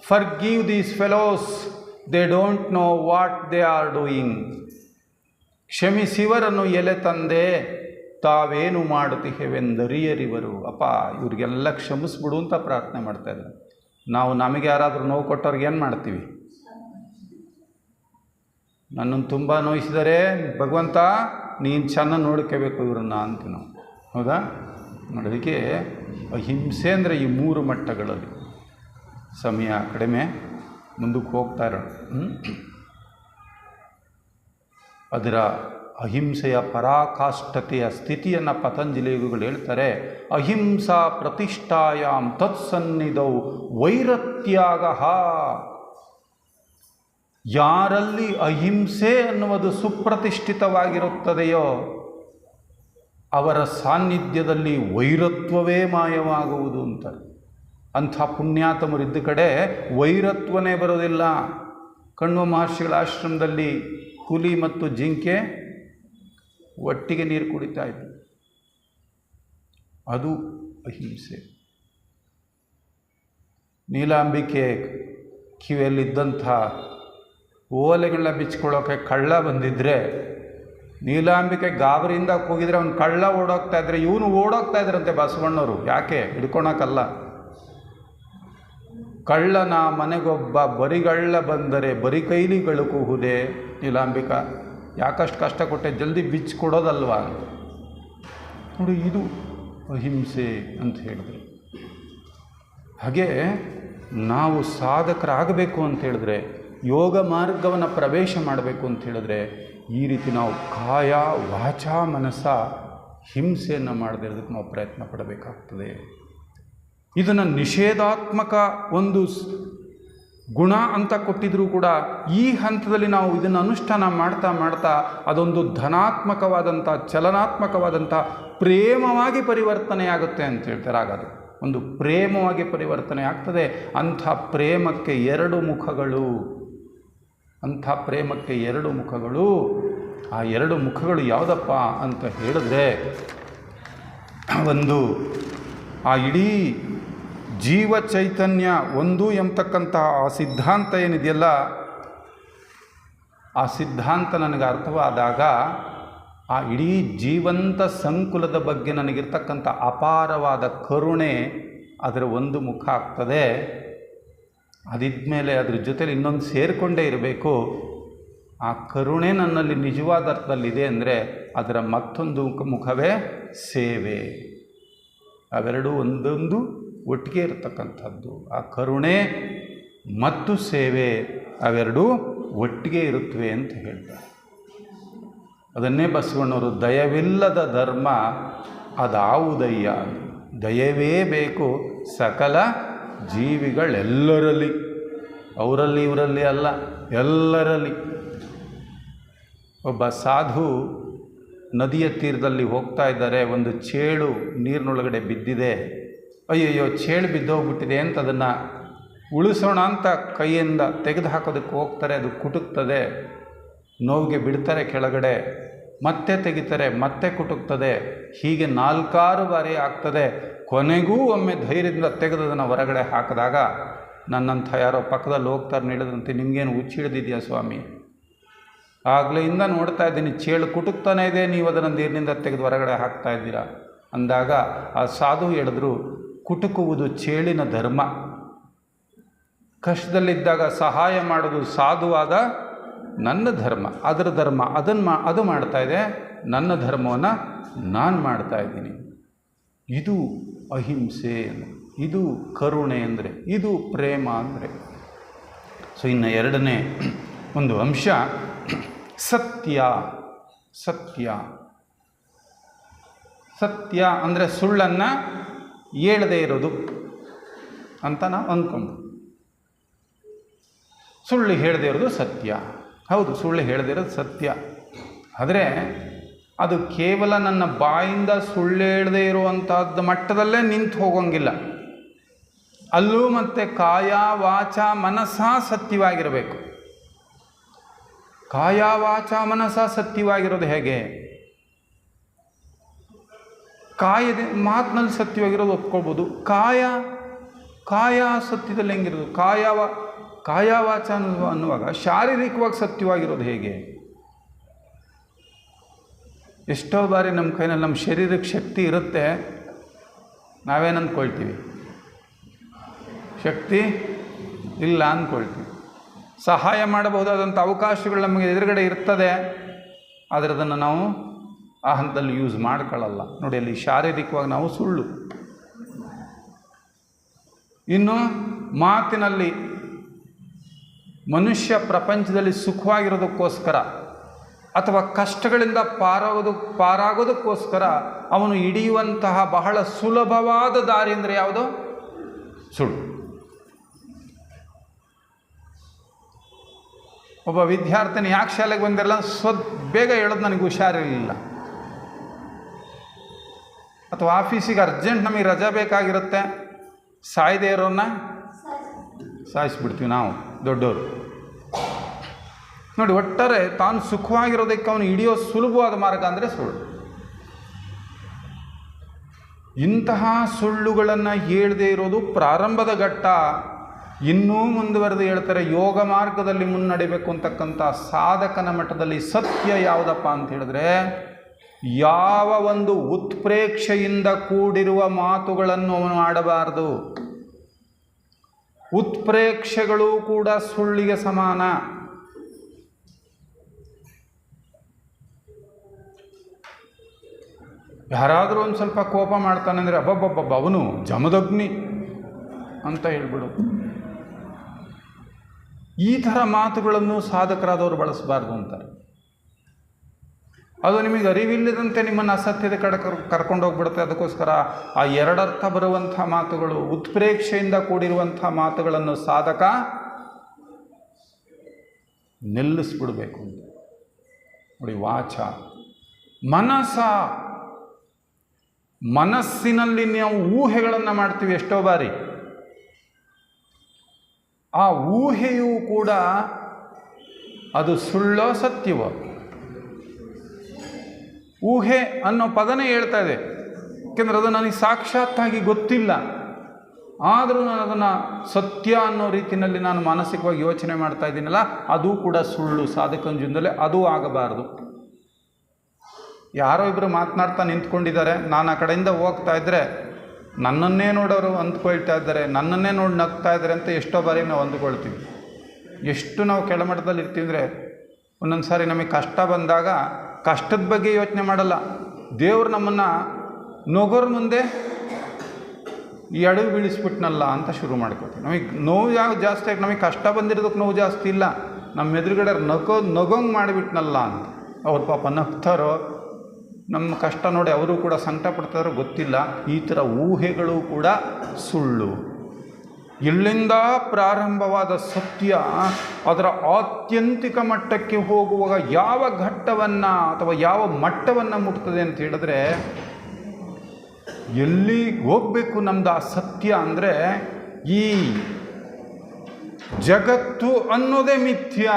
forgive these fellows, they don't know what they are doing. ಕ್ಷಮಿಸಿವರನ್ನು ಎಲೆ ತಂದೆ, ತಾವೇನು ಮಾಡುತ್ತಿಹೆವೆಂದರಿಯರಿವರು. ಅಪ್ಪ, ಇವ್ರಿಗೆಲ್ಲ ಕ್ಷಮಿಸ್ಬಿಡು ಅಂತ ಪ್ರಾರ್ಥನೆ ಮಾಡ್ತಾಯಿದ್ರು. ನಮಗೆ ಯಾರಾದರೂ ನೋವು ಕೊಟ್ಟವ್ರಿಗೆ ಏನು ಮಾಡ್ತೀವಿ? ನನ್ನನ್ನು ತುಂಬ ನೋಯಿಸಿದರೆ ಭಗವಂತ ನೀನು ಚೆನ್ನಾಗಿ ನೋಡ್ಕೋಬೇಕು ಇವ್ರನ್ನ ಅಂತ ನಾವು. ಹೌದಾ? ನೋಡೋದಕ್ಕೆ ಅಹಿಂಸೆ ಅಂದರೆ ಈ 3 ಮಟ್ಟಗಳಲ್ಲಿ. ಸಮಯ ಕಡಿಮೆ, ಮುಂದಕ್ಕೆ ಹೋಗ್ತಾ ಇರೋಣ. ಅದರ ಅಹಿಂಸೆಯ ಪರಾಕಾಷ್ಠತೆಯ ಸ್ಥಿತಿಯನ್ನು ಪತಂಜಲಿಗಳು ಹೇಳ್ತಾರೆ. ಅಹಿಂಸಾ ಪ್ರತಿಷ್ಠಾಯಾಮ್ ತತ್ಸನ್ನಿಧೌ ವೈರತ್ಯಾಗ. ಯಾರಲ್ಲಿ ಅಹಿಂಸೆ ಅನ್ನುವುದು ಸುಪ್ರತಿಷ್ಠಿತವಾಗಿರುತ್ತದೆಯೋ ಅವರ ಸಾನ್ನಿಧ್ಯದಲ್ಲಿ ವೈರತ್ವವೇ ಮಾಯವಾಗುವುದು ಅಂತಾರೆ. ಅಂಥ ಪುಣ್ಯಾತಮರಿದ್ದ ಕಡೆ ವೈರತ್ವನೇ ಬರೋದಿಲ್ಲ. ಕಣ್ವ ಮಹರ್ಷಿಗಳ ಆಶ್ರಮದಲ್ಲಿ ಹುಲಿ ಮತ್ತು ಜಿಂಕೆ ಒಟ್ಟಿಗೆ ನೀರು ಕುಡಿತಾ ಇತ್ತು. ಅದು ಅಹಿಂಸೆ. ನೀಲಾಂಬಿಕೆ ಕಿವಿಯಲ್ಲಿದ್ದಂಥ ಓಲೆಗಳನ್ನ ಬಿಚ್ಕೊಳ್ಳೋಕೆ ಕಳ್ಳ ಬಂದಿದ್ದರೆ ನೀಲಾಂಬಿಕೆ ಗಾಬರಿಯಿಂದ ಕೂಗಿದ್ರೆ ಅವನು ಕಳ್ಳ ಓಡೋಗ್ತಾ ಇದ್ರೆ ಇವನು ಓಡೋಗ್ತಾ ಇದ್ರಂತೆ ಬಸವಣ್ಣವರು. ಯಾಕೆ? ಹಿಡ್ಕೊಳಕ್ಕಲ್ಲ. ಕಳ್ಳನ ಮನೆಗೊಬ್ಬ ಬರಿಗಳ್ಳ ಬಂದರೆ ಬರಿ ಕೈಲಿ ಗಳುಕುವುದೇ ನೀಲಾಂಬಿಕಾ, ಯಾಕಷ್ಟು ಕಷ್ಟ ಕೊಟ್ಟೆ, ಜಲ್ದಿ ಬಿಚ್ಚಿಕೊಡೋದಲ್ವಾ ನೋಡಿ. ಇದು ಅಹಿಂಸೆ ಅಂತ ಹೇಳಿದ್ರು. ಹಾಗೆ ನಾವು ಸಾಧಕರಾಗಬೇಕು ಅಂತ ಹೇಳಿದ್ರೆ, ಯೋಗ ಮಾರ್ಗವನ್ನು ಪ್ರವೇಶ ಮಾಡಬೇಕು ಅಂತ ಹೇಳಿದ್ರೆ, ಈ ರೀತಿ ನಾವು ಕಾಯ ವಾಚ ಮನಸ ಹಿಂಸೆಯನ್ನು ಮಾಡದಿರೋದಕ್ಕೆ ನಾವು ಪ್ರಯತ್ನ ಪಡಬೇಕಾಗ್ತದೆ. ಇದನ್ನು ನಿಷೇಧಾತ್ಮಕ ಒಂದು ಗುಣ ಅಂತ ಕೊಟ್ಟಿದ್ರೂ ಕೂಡ ಈ ಹಂತದಲ್ಲಿ ನಾವು ಇದನ್ನು ಅನುಷ್ಠಾನ ಮಾಡ್ತಾ ಮಾಡ್ತಾ ಅದೊಂದು ಧನಾತ್ಮಕವಾದಂಥ ಚಲನಾತ್ಮಕವಾದಂಥ ಪ್ರೇಮವಾಗಿ ಪರಿವರ್ತನೆ ಆಗುತ್ತೆ ಅಂತ ಹೇಳ್ತಾರೆ. ಆಗೋದು ಒಂದು ಪ್ರೇಮವಾಗಿ ಪರಿವರ್ತನೆ ಆಗ್ತದೆ. ಅಂಥ ಪ್ರೇಮಕ್ಕೆ ಎರಡು ಮುಖಗಳು, ಅಂಥ ಪ್ರೇಮಕ್ಕೆ ಎರಡು ಮುಖಗಳು. ಆ ಎರಡು ಮುಖಗಳು ಯಾವುದಪ್ಪ ಅಂತ ಹೇಳಿದ್ರೆ, ಒಂದು ಆ ಇಡೀ ಜೀವ ಚೈತನ್ಯ ಒಂದು ಎಂಬತಕ್ಕಂಥ ಆ ಸಿದ್ಧಾಂತ ಏನಿದೆಯಲ್ಲ, ಆ ಸಿದ್ಧಾಂತ ನನಗೆ ಅರ್ಥವಾದಾಗ ಆ ಇಡೀ ಜೀವಂತ ಸಂಕುಲದ ಬಗ್ಗೆ ನನಗಿರ್ತಕ್ಕಂಥ ಅಪಾರವಾದ ಕರುಣೆ ಅದರ ಒಂದು ಮುಖ ಆಗ್ತದೆ. ಅದಿದ್ಮೇಲೆ ಅದ್ರ ಜೊತೆಲಿ ಇನ್ನೊಂದು ಸೇರಿಕೊಂಡೇ ಇರಬೇಕು. ಆ ಕರುಣೆ ನನ್ನಲ್ಲಿ ನಿಜವಾದ ಅರ್ಥದಲ್ಲಿದೆ ಅಂದರೆ ಅದರ ಮತ್ತೊಂದು ಮುಖವೇ ಸೇವೆ. ಅವೆರಡೂ ಒಂದೊಂದು ಒಟ್ಟಿಗೆ ಇರತಕ್ಕಂಥದ್ದು. ಆ ಕರುಣೆ ಮತ್ತು ಸೇವೆ ಅವೆರಡೂ ಒಟ್ಟಿಗೆ ಇರುತ್ತವೆ ಅಂತ ಹೇಳ್ತಾರೆ. ಅದನ್ನೇ ಬಸವಣ್ಣವರು ದಯವಿಲ್ಲದ ಧರ್ಮ ಅದಾವುದಯ್ಯ, ದಯವೇ ಬೇಕು ಸಕಲ ಜೀವಿಗಳೆಲ್ಲರಲ್ಲಿ, ಅವರಲ್ಲಿ ಇವರಲ್ಲಿ ಅಲ್ಲ, ಎಲ್ಲರಲ್ಲಿ. ಒಬ್ಬ ಸಾಧು ನದಿಯ ತೀರದಲ್ಲಿ ಹೋಗ್ತಾ ಇದ್ದಾರೆ. ಒಂದು ಚೇಳು ನೀರಿನೊಳಗಡೆ ಬಿದ್ದಿದೆ. ಅಯ್ಯಯ್ಯೋ ಚೇಳು ಬಿದ್ದೋಗ್ಬಿಟ್ಟಿದೆ ಅಂತ ಅದನ್ನು ಉಳಿಸೋಣ ಅಂತ ಕೈಯಿಂದ ತೆಗೆದು ಹಾಕೋದಕ್ಕೆ ಹೋಗ್ತಾರೆ. ಅದು ಕುಟುಕ್ತದೆ, ನೋವಿಗೆ ಬಿಡ್ತಾರೆ ಕೆಳಗಡೆ, ಮತ್ತೆ ತೆಗಿತಾರೆ, ಮತ್ತೆ ಕುಟುಕ್ತದೆ. ಹೀಗೆ 4-6 ಬಾರಿ ಆಗ್ತದೆ. ಕೊನೆಗೂ ಒಮ್ಮೆ ಧೈರ್ಯದಿಂದ ತೆಗೆದದನ್ನು ಹೊರಗಡೆ ಹಾಕಿದಾಗ ನನ್ನಂಥ ಯಾರೋ ಪಕ್ಕದಲ್ಲಿ ಹೋಗ್ತಾರೆ ಹೇಳಿದ್ರಂತೆ, ನಿಮಗೇನು ಹುಚ್ಚಿಡ್ದಿದೆಯಾ ಸ್ವಾಮಿ, ಆಗಲಿಂದ ನೋಡ್ತಾ ಇದ್ದೀನಿ ಚೇಳು ಕುಟುಕ್ತಾನೆ ಇದೆ, ನೀವು ಅದನ್ನು ನೀರಿನಿಂದ ತೆಗೆದು ಹೊರಗಡೆ ಹಾಕ್ತಾ ಇದ್ದೀರಾ ಅಂದಾಗ ಆ ಸಾಧು ಹೇಳಿದ್ರು, ಕುಟುಕುವುದು ಚೇಳಿನ ಧರ್ಮ, ಕಷ್ಟದಲ್ಲಿದ್ದಾಗ ಸಹಾಯ ಮಾಡೋದು ಸಾಧುವಾದ ನನ್ನ ಧರ್ಮ, ಅದರ ಧರ್ಮ ಅದು ಮಾಡ್ತಾ ಇದೆ, ನನ್ನ ಧರ್ಮವನ್ನು ನಾನು ಮಾಡ್ತಾ ಇದ್ದೀನಿ. ಇದು ಅಹಿಂಸೆ, ಇದು ಕರುಣೆ ಅಂದರೆ, ಇದು ಪ್ರೇಮ ಅಂದರೆ. ಸೊ ಇನ್ನು ಎರಡನೇ ಒಂದು ಅಂಶ ಸತ್ಯ. ಸತ್ಯ ಸತ್ಯ ಅಂದರೆ ಸುಳ್ಳನ್ನು ಹೇಳದೇ ಇರೋದು ಅಂತ ನಾವು ಅಂದ್ಕೊಂಡು, ಸುಳ್ಳು ಹೇಳದೇ ಇರೋದು ಸತ್ಯ. ಹೌದು, ಸುಳ್ಳು ಹೇಳದೇ ಇರೋದು ಸತ್ಯ. ಆದರೆ ಅದು ಕೇವಲ ನನ್ನ ಬಾಯಿಂದ ಸುಳ್ಳು ಹೇಳದೇ ಇರುವಂಥದ್ದು ಮಟ್ಟದಲ್ಲೇ ನಿಂತು ಹೋಗೋಂಗಿಲ್ಲ. ಅಲ್ಲೂ ಮತ್ತೆ ಕಾಯ ವಾಚ ಮನಸ್ಸ ಸತ್ಯವಾಗಿರಬೇಕು. ಕಾಯ ವಾಚ ಮನಸ್ಸ ಸತ್ಯವಾಗಿರೋದು ಹೇಗೆ? ಕಾಯದ ಮಾತಿನಲ್ಲಿ ಸತ್ಯವಾಗಿರೋದು ಒಪ್ಕೊಳ್ಬೋದು. ಕಾಯ ಸತ್ಯದಲ್ಲಿ ಹೆಂಗಿರೋದು? ಕಾಯ ವಾಚ ಅನ್ನುವಾಗ ಶಾರೀರಿಕವಾಗಿ ಸತ್ಯವಾಗಿರೋದು ಹೇಗೆ? ಎಷ್ಟೋ ಬಾರಿ ನಮ್ಮ ಕೈನಲ್ಲಿ ನಮ್ಮ ಶರೀರಕ್ಕೆ ಶಕ್ತಿ ಇರುತ್ತೆ, ನಾವೇನು ಅಂದ್ಕೊಳ್ತೀವಿ, ಶಕ್ತಿ ಇಲ್ಲ ಅಂದ್ಕೊಳ್ತೀವಿ. ಸಹಾಯ ಮಾಡಬಹುದಾದಂಥ ಅವಕಾಶಗಳು ನಮಗೆ ಎದುರುಗಡೆ ಇರ್ತದೆ, ಆದರೆ ಅದನ್ನು ನಾವು ಆ ಹಂತದಲ್ಲಿ ಯೂಸ್ ಮಾಡ್ಕೊಳ್ಳಲ್ಲ. ನೋಡಿ, ಅಲ್ಲಿ ಶಾರೀರಿಕವಾಗಿ ನಾವು ಸುಳ್ಳು. ಇನ್ನು ಮಾತಿನಲ್ಲಿ ಮನುಷ್ಯ ಪ್ರಪಂಚದಲ್ಲಿ ಸುಖವಾಗಿರೋದಕ್ಕೋಸ್ಕರ ಅಥವಾ ಕಷ್ಟಗಳಿಂದ ಪಾರಾಗೋದಕ್ಕೋಸ್ಕರ ಅವನು ಹಿಡಿಯುವಂತಹ ಬಹಳ ಸುಲಭವಾದ ದಾರಿ ಅಂದರೆ ಯಾವುದು? ಸುಳ್ಳು. ಒಬ್ಬ ವಿದ್ಯಾರ್ಥಿನಿ ಯಾಕೆ ಶಾಲೆಗೆ ಬಂದಿರಲ್ಲ, ಬೇಗ ಹೇಳೋದು ನನಗೆ ಹುಷಾರಿರಲಿಲ್ಲ, ಅಥವಾ ಆಫೀಸಿಗೆ ಅರ್ಜೆಂಟ್ ನಮಗೆ ರಜೆ ಬೇಕಾಗಿರುತ್ತೆ, ಸಾಯದೇ ಇರೋನ್ನ ಸಾಯಿಸ್ಬಿಡ್ತೀವಿ ನಾವು ದೊಡ್ಡವರು. ನೋಡಿ, ಒಟ್ಟಾರೆ ತಾನು ಸುಖವಾಗಿರೋದಕ್ಕೆ ಅವನು ಹಿಡಿಯೋ ಸುಲಭವಾದ ಮಾರ್ಗ ಅಂದರೆ ಸುಳ್ಳು. ಇಂತಹ ಸುಳ್ಳುಗಳನ್ನು ಹೇಳದೇ ಇರೋದು ಪ್ರಾರಂಭದ ಘಟ್ಟ. ಇನ್ನೂ ಮುಂದುವರೆದು ಹೇಳ್ತಾರೆ, ಯೋಗ ಮಾರ್ಗದಲ್ಲಿ ಮುನ್ನಡೆಯಬೇಕು ಅಂತಕ್ಕಂಥ ಸಾಧಕನ ಮಟ್ಟದಲ್ಲಿ ಸತ್ಯ ಯಾವುದಪ್ಪ ಅಂತ ಹೇಳಿದ್ರೆ, ಯಾವ ಒಂದು ಉತ್ಪ್ರೇಕ್ಷೆಯಿಂದ ಕೂಡಿರುವ ಮಾತುಗಳನ್ನು ಅವನು ಆಡಬಾರದು. ಉತ್ಪ್ರೇಕ್ಷೆಗಳು ಕೂಡ ಸುಳ್ಳಿಗೆ ಸಮಾನ. ಯಾರಾದರೂ ಒಂದು ಸ್ವಲ್ಪ ಕೋಪ ಮಾಡ್ತಾನೆ ಅಂದರೆ ಅಬ್ಬಬ್ಬಬ್ಬ ಅವನು ಜಮದಗ್ನಿ ಅಂತ ಹೇಳ್ಬಿಡು. ಈ ಥರ ಮಾತುಗಳನ್ನು ಸಾಧಕರಾದವರು ಬಳಸಬಾರ್ದು ಅಂತಾರೆ. ಅದು ನಿಮಗೆ ಅರಿವಿಲ್ಲದಂತೆ ನಿಮ್ಮನ್ನು ಅಸತ್ಯದ ಕಡೆ ಕರ್ಕೊಂಡು ಹೋಗ್ಬಿಡುತ್ತೆ. ಅದಕ್ಕೋಸ್ಕರ ಆ ಎರಡರ್ಥ ಬರುವಂಥ ಮಾತುಗಳು, ಉತ್ಪ್ರೇಕ್ಷೆಯಿಂದ ಕೂಡಿರುವಂಥ ಮಾತುಗಳನ್ನು ಸಾಧಕ ನಿಲ್ಲಿಸ್ಬಿಡ್ಬೇಕು ಅಂತ ನೋಡಿ. ವಾಚ, ಮನಸ್ಸಿನಲ್ಲಿ ನಾವು ಊಹೆಗಳನ್ನು ಮಾಡ್ತೀವಿ ಎಷ್ಟೋ ಬಾರಿ. ಆ ಊಹೆಯೂ ಕೂಡ ಅದು ಸುಳ್ಳೋ ಸತ್ಯವೋ? ಊಹೆ ಅನ್ನೋ ಪದನೇ ಹೇಳ್ತಾ ಇದೆ, ಯಾಕೆಂದರೆ ಅದು ನನಗೆ ಸಾಕ್ಷಾತ್ತಾಗಿ ಗೊತ್ತಿಲ್ಲ. ಆದರೂ ನಾನು ಅದನ್ನು ಸತ್ಯ ಅನ್ನೋ ರೀತಿಯಲ್ಲಿ ನಾನು ಮಾನಸಿಕವಾಗಿ ಯೋಚನೆ ಮಾಡ್ತಾ ಇದ್ದೀನಲ್ಲ, ಅದು ಕೂಡ ಸುಳ್ಳು. ಸಾಧಕನ ಜೀವನದಲ್ಲಿ ಅದು ಆಗಬಾರದು. ಯಾರೋ ಇಬ್ಬರು ಮಾತನಾಡ್ತಾ ನಿಂತ್ಕೊಂಡಿದ್ದಾರೆ, ನಾನು ಆ ಕಡೆಯಿಂದ ಹೋಗ್ತಾ ಇದ್ದರೆ ನನ್ನನ್ನೇ ನೋಡೋರು ಅಂದ್ಕೊಳ್ತಾ ಇದ್ದಾರೆ, ನನ್ನನ್ನೇ ನೋಡಿ ನಗ್ತಾ ಇದ್ದಾರೆ ಅಂತ ಎಷ್ಟೋ ಬಾರಿ ನಾವು ಅಂದುಕೊಳ್ತೀವಿ. ಎಷ್ಟು ನಾವು ಕೆಳಮಟ್ಟದಲ್ಲಿ ಇರ್ತೀವಿ ಅಂದರೆ, ಒಂದೊಂದು ಸಾರಿ ನಮಗೆ ಕಷ್ಟ ಬಂದಾಗ ಕಷ್ಟದ ಬಗ್ಗೆ ಯೋಚನೆ ಮಾಡಲ್ಲ, ದೇವರು ನಮ್ಮನ್ನು ನೊಗೋರ ಮುಂದೆ ಈ ಅಡವು ಬೀಳಿಸ್ಬಿಟ್ನಲ್ಲ ಅಂತ ಶುರು ಮಾಡ್ಕೊತೀವಿ. ನಮಗೆ ನೋವು ಜಾಸ್ತಿ ಆಗಿ, ನಮಗೆ ಕಷ್ಟ ಬಂದಿರೋದಕ್ಕೆ ನೋವು ಜಾಸ್ತಿ ಇಲ್ಲ, ನಮ್ಮ ಎದುರುಗಡೆ ನಗೋಂಗೆ ಮಾಡಿಬಿಟ್ನಲ್ಲ ಅಂತ. ಅವ್ರ ಪಾಪ ನಗ್ತಾರೋ, ನಮ್ಮ ಕಷ್ಟ ನೋಡಿ ಅವರು ಕೂಡ ಸಂಕಟ ಪಡ್ತಾರೋ ಗೊತ್ತಿಲ್ಲ. ಈ ಥರ ಊಹೆಗಳು ಕೂಡ ಸುಳ್ಳು. ಇಲ್ಲಿಂದ ಪ್ರಾರಂಭವಾದ ಸತ್ಯ ಅದರ ಆತ್ಯಂತಿಕ ಮಟ್ಟಕ್ಕೆ ಹೋಗುವಾಗ ಯಾವ ಘಟ್ಟವನ್ನು ಅಥವಾ ಯಾವ ಮಟ್ಟವನ್ನು ಮುಟ್ತದೆ ಅಂತ ಹೇಳಿದ್ರೆ, ಎಲ್ಲಿ ಹೋಗಬೇಕು ನಮ್ದು ಆ ಸತ್ಯ ಅಂದರೆ, ಈ ಜಗತ್ತು ಅನ್ನೋದೇ ಮಿಥ್ಯ,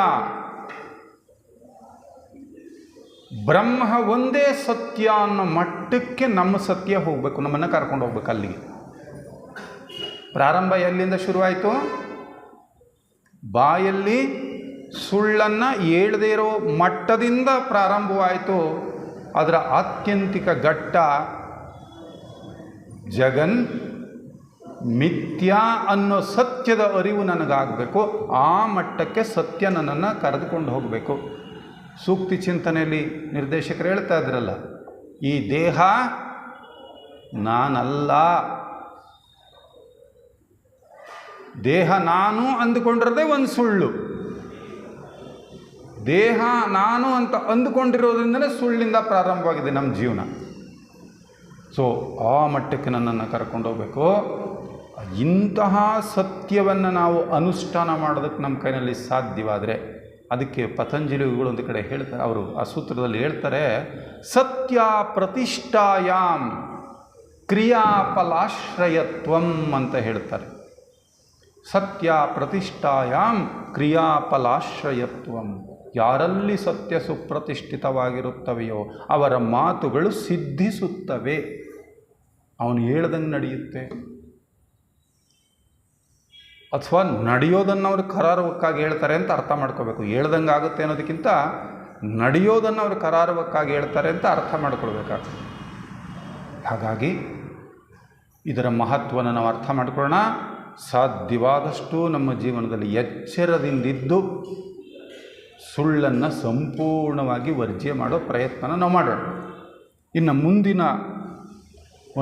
ಬ್ರಹ್ಮ ಒಂದೇ ಸತ್ಯ ಅನ್ನೋ ಮಟ್ಟಕ್ಕೆ ನಮ್ಮ ಸತ್ಯ ಹೋಗಬೇಕು, ನಮ್ಮನ್ನು ಕರ್ಕೊಂಡು ಹೋಗ್ಬೇಕು ಅಲ್ಲಿಗೆ. ಪ್ರಾರಂಭ ಎಲ್ಲಿಂದ ಶುರುವಾಯಿತು? ಬಾಯಲ್ಲಿ ಸುಳ್ಳನ್ನು ಹೇಳದೇ ಇರೋ ಮಟ್ಟದಿಂದ ಪ್ರಾರಂಭವಾಯಿತು. ಅದರ ಆತ್ಯಂತಿಕ ಘಟ್ಟ ಜಗನ್ ಮಿಥ್ಯ ಅನ್ನೋ ಸತ್ಯದ ಅರಿವು ನನಗಾಗಬೇಕು. ಆ ಮಟ್ಟಕ್ಕೆ ಸತ್ಯ ನನ್ನನ್ನು ಕರೆದುಕೊಂಡು ಹೋಗಬೇಕು. ಸೂಕ್ತಿ ಚಿಂತನೆಯಲ್ಲಿ ನಿರ್ದೇಶಕರು ಹೇಳ್ತಾ ಇದ್ರಲ್ಲ, ಈ ದೇಹ ನಾನಲ್ಲ, ದೇಹ ನಾನು ಅಂದುಕೊಂಡಿರೋದೇ ಒಂದು ಸುಳ್ಳು. ದೇಹ ನಾನು ಅಂತ ಅಂದುಕೊಂಡಿರೋದ್ರಿಂದಲೇ ಸುಳ್ಳಿಂದ ಪ್ರಾರಂಭವಾಗಿದೆ ನಮ್ಮ ಜೀವನ. ಸೊ ಆ ಮಟ್ಟಕ್ಕೆ ನನ್ನನ್ನು ಕರ್ಕೊಂಡು ಹೋಗಬೇಕು. ಇಂತಹ ಸತ್ಯವನ್ನು ನಾವು ಅನುಷ್ಠಾನ ಮಾಡೋದಕ್ಕೆ ನಮ್ಮ ಕೈನಲ್ಲಿ ಸಾಧ್ಯವಾದರೆ, ಅದಕ್ಕೆ ಪತಂಜಲಿಗಳು ಒಂದು ಕಡೆ ಹೇಳ್ತಾರೆ, ಅವರು ಆ ಸೂತ್ರದಲ್ಲಿ ಹೇಳ್ತಾರೆ, ಸತ್ಯ ಪ್ರತಿಷ್ಠಾಯಾಮ್ ಕ್ರಿಯಾಫಲಾಶ್ರಯತ್ವಂ ಅಂತ ಹೇಳ್ತಾರೆ. ಸತ್ಯ ಪ್ರತಿಷ್ಠಾಯಾಮ್ ಕ್ರಿಯಾಫಲಾಶ್ರಯತ್ವಂ. ಯಾರಲ್ಲಿ ಸತ್ಯ ಸುಪ್ರತಿಷ್ಠಿತವಾಗಿರುತ್ತವೆಯೋ ಅವರ ಮಾತುಗಳು ಸಿದ್ಧಿಸುತ್ತವೆ. ಅವನು ಹೇಳ್ದಂಗೆ ನಡೆಯುತ್ತೆ. ಅಥವಾ ನಡೆಯೋದನ್ನು ಅವರು ಕರಾರುವಕ್ಕಾಗಿ ಹೇಳ್ತಾರೆ ಅಂತ ಅರ್ಥ ಮಾಡ್ಕೋಬೇಕು. ಹೇಳ್ದಂಗೆ ಆಗುತ್ತೆ ಅನ್ನೋದಕ್ಕಿಂತ ನಡೆಯೋದನ್ನು ಅವರು ಕರಾರುವಕ್ಕಾಗಿ ಹೇಳ್ತಾರೆ ಅಂತ ಅರ್ಥ ಮಾಡ್ಕೊಳ್ಬೇಕಾಗ್ತದೆ. ಹಾಗಾಗಿ ಇದರ ಮಹತ್ವವನ್ನು ನಾವು ಅರ್ಥ ಮಾಡ್ಕೊಳ್ಳೋಣ. ಸಾಧ್ಯವಾದಷ್ಟು ನಮ್ಮ ಜೀವನದಲ್ಲಿ ಎಚ್ಚರದಿಂದಿದ್ದು ಸುಳ್ಳನ್ನು ಸಂಪೂರ್ಣವಾಗಿ ವರ್ಜನೆ ಮಾಡೋ ಪ್ರಯತ್ನ ನಾವು ಮಾಡೋಣ. ಇನ್ನು ಮುಂದಿನ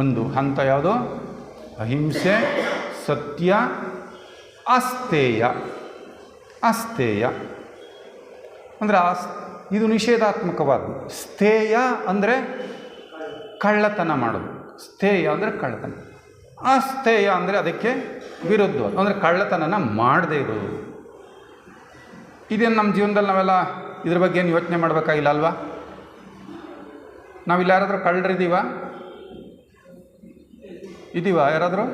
ಒಂದು ಹಂತ ಯಾವುದು? ಅಹಿಂಸೆ, ಸತ್ಯ, ಅಸ್ಥೇಯ. ಅಸ್ಥೇಯ ಅಂದರೆ ಇದು ನಿಷೇಧಾತ್ಮಕವಾದ್ದು. ಸ್ಥೇಯ ಅಂದರೆ ಕಳ್ಳತನ ಮಾಡೋದು. ಸ್ಥೇಯ ಅಂದರೆ ಕಳ್ಳತನ. ಅಸ್ಥೇಯ ಅಂದರೆ ಅದಕ್ಕೆ ವಿರುದ್ಧ, ಅಂದರೆ ಕಳ್ಳತನನ ಮಾಡದೇ ಇರೋದು. ಇದೇನು ನಮ್ಮ ಜೀವನದಲ್ಲಿ ನಾವೆಲ್ಲ ಇದ್ರ ಬಗ್ಗೆ ಏನು ಯೋಚನೆ ಮಾಡಬೇಕಾಗಿಲ್ಲ ಅಲ್ವಾ? ನಾವಿಲ್ಲ ಯಾರಾದರೂ ಕಳ್ಳರಿದ್ದೀವ? ಇದ್ದೀವ ಯಾರಾದರೂ?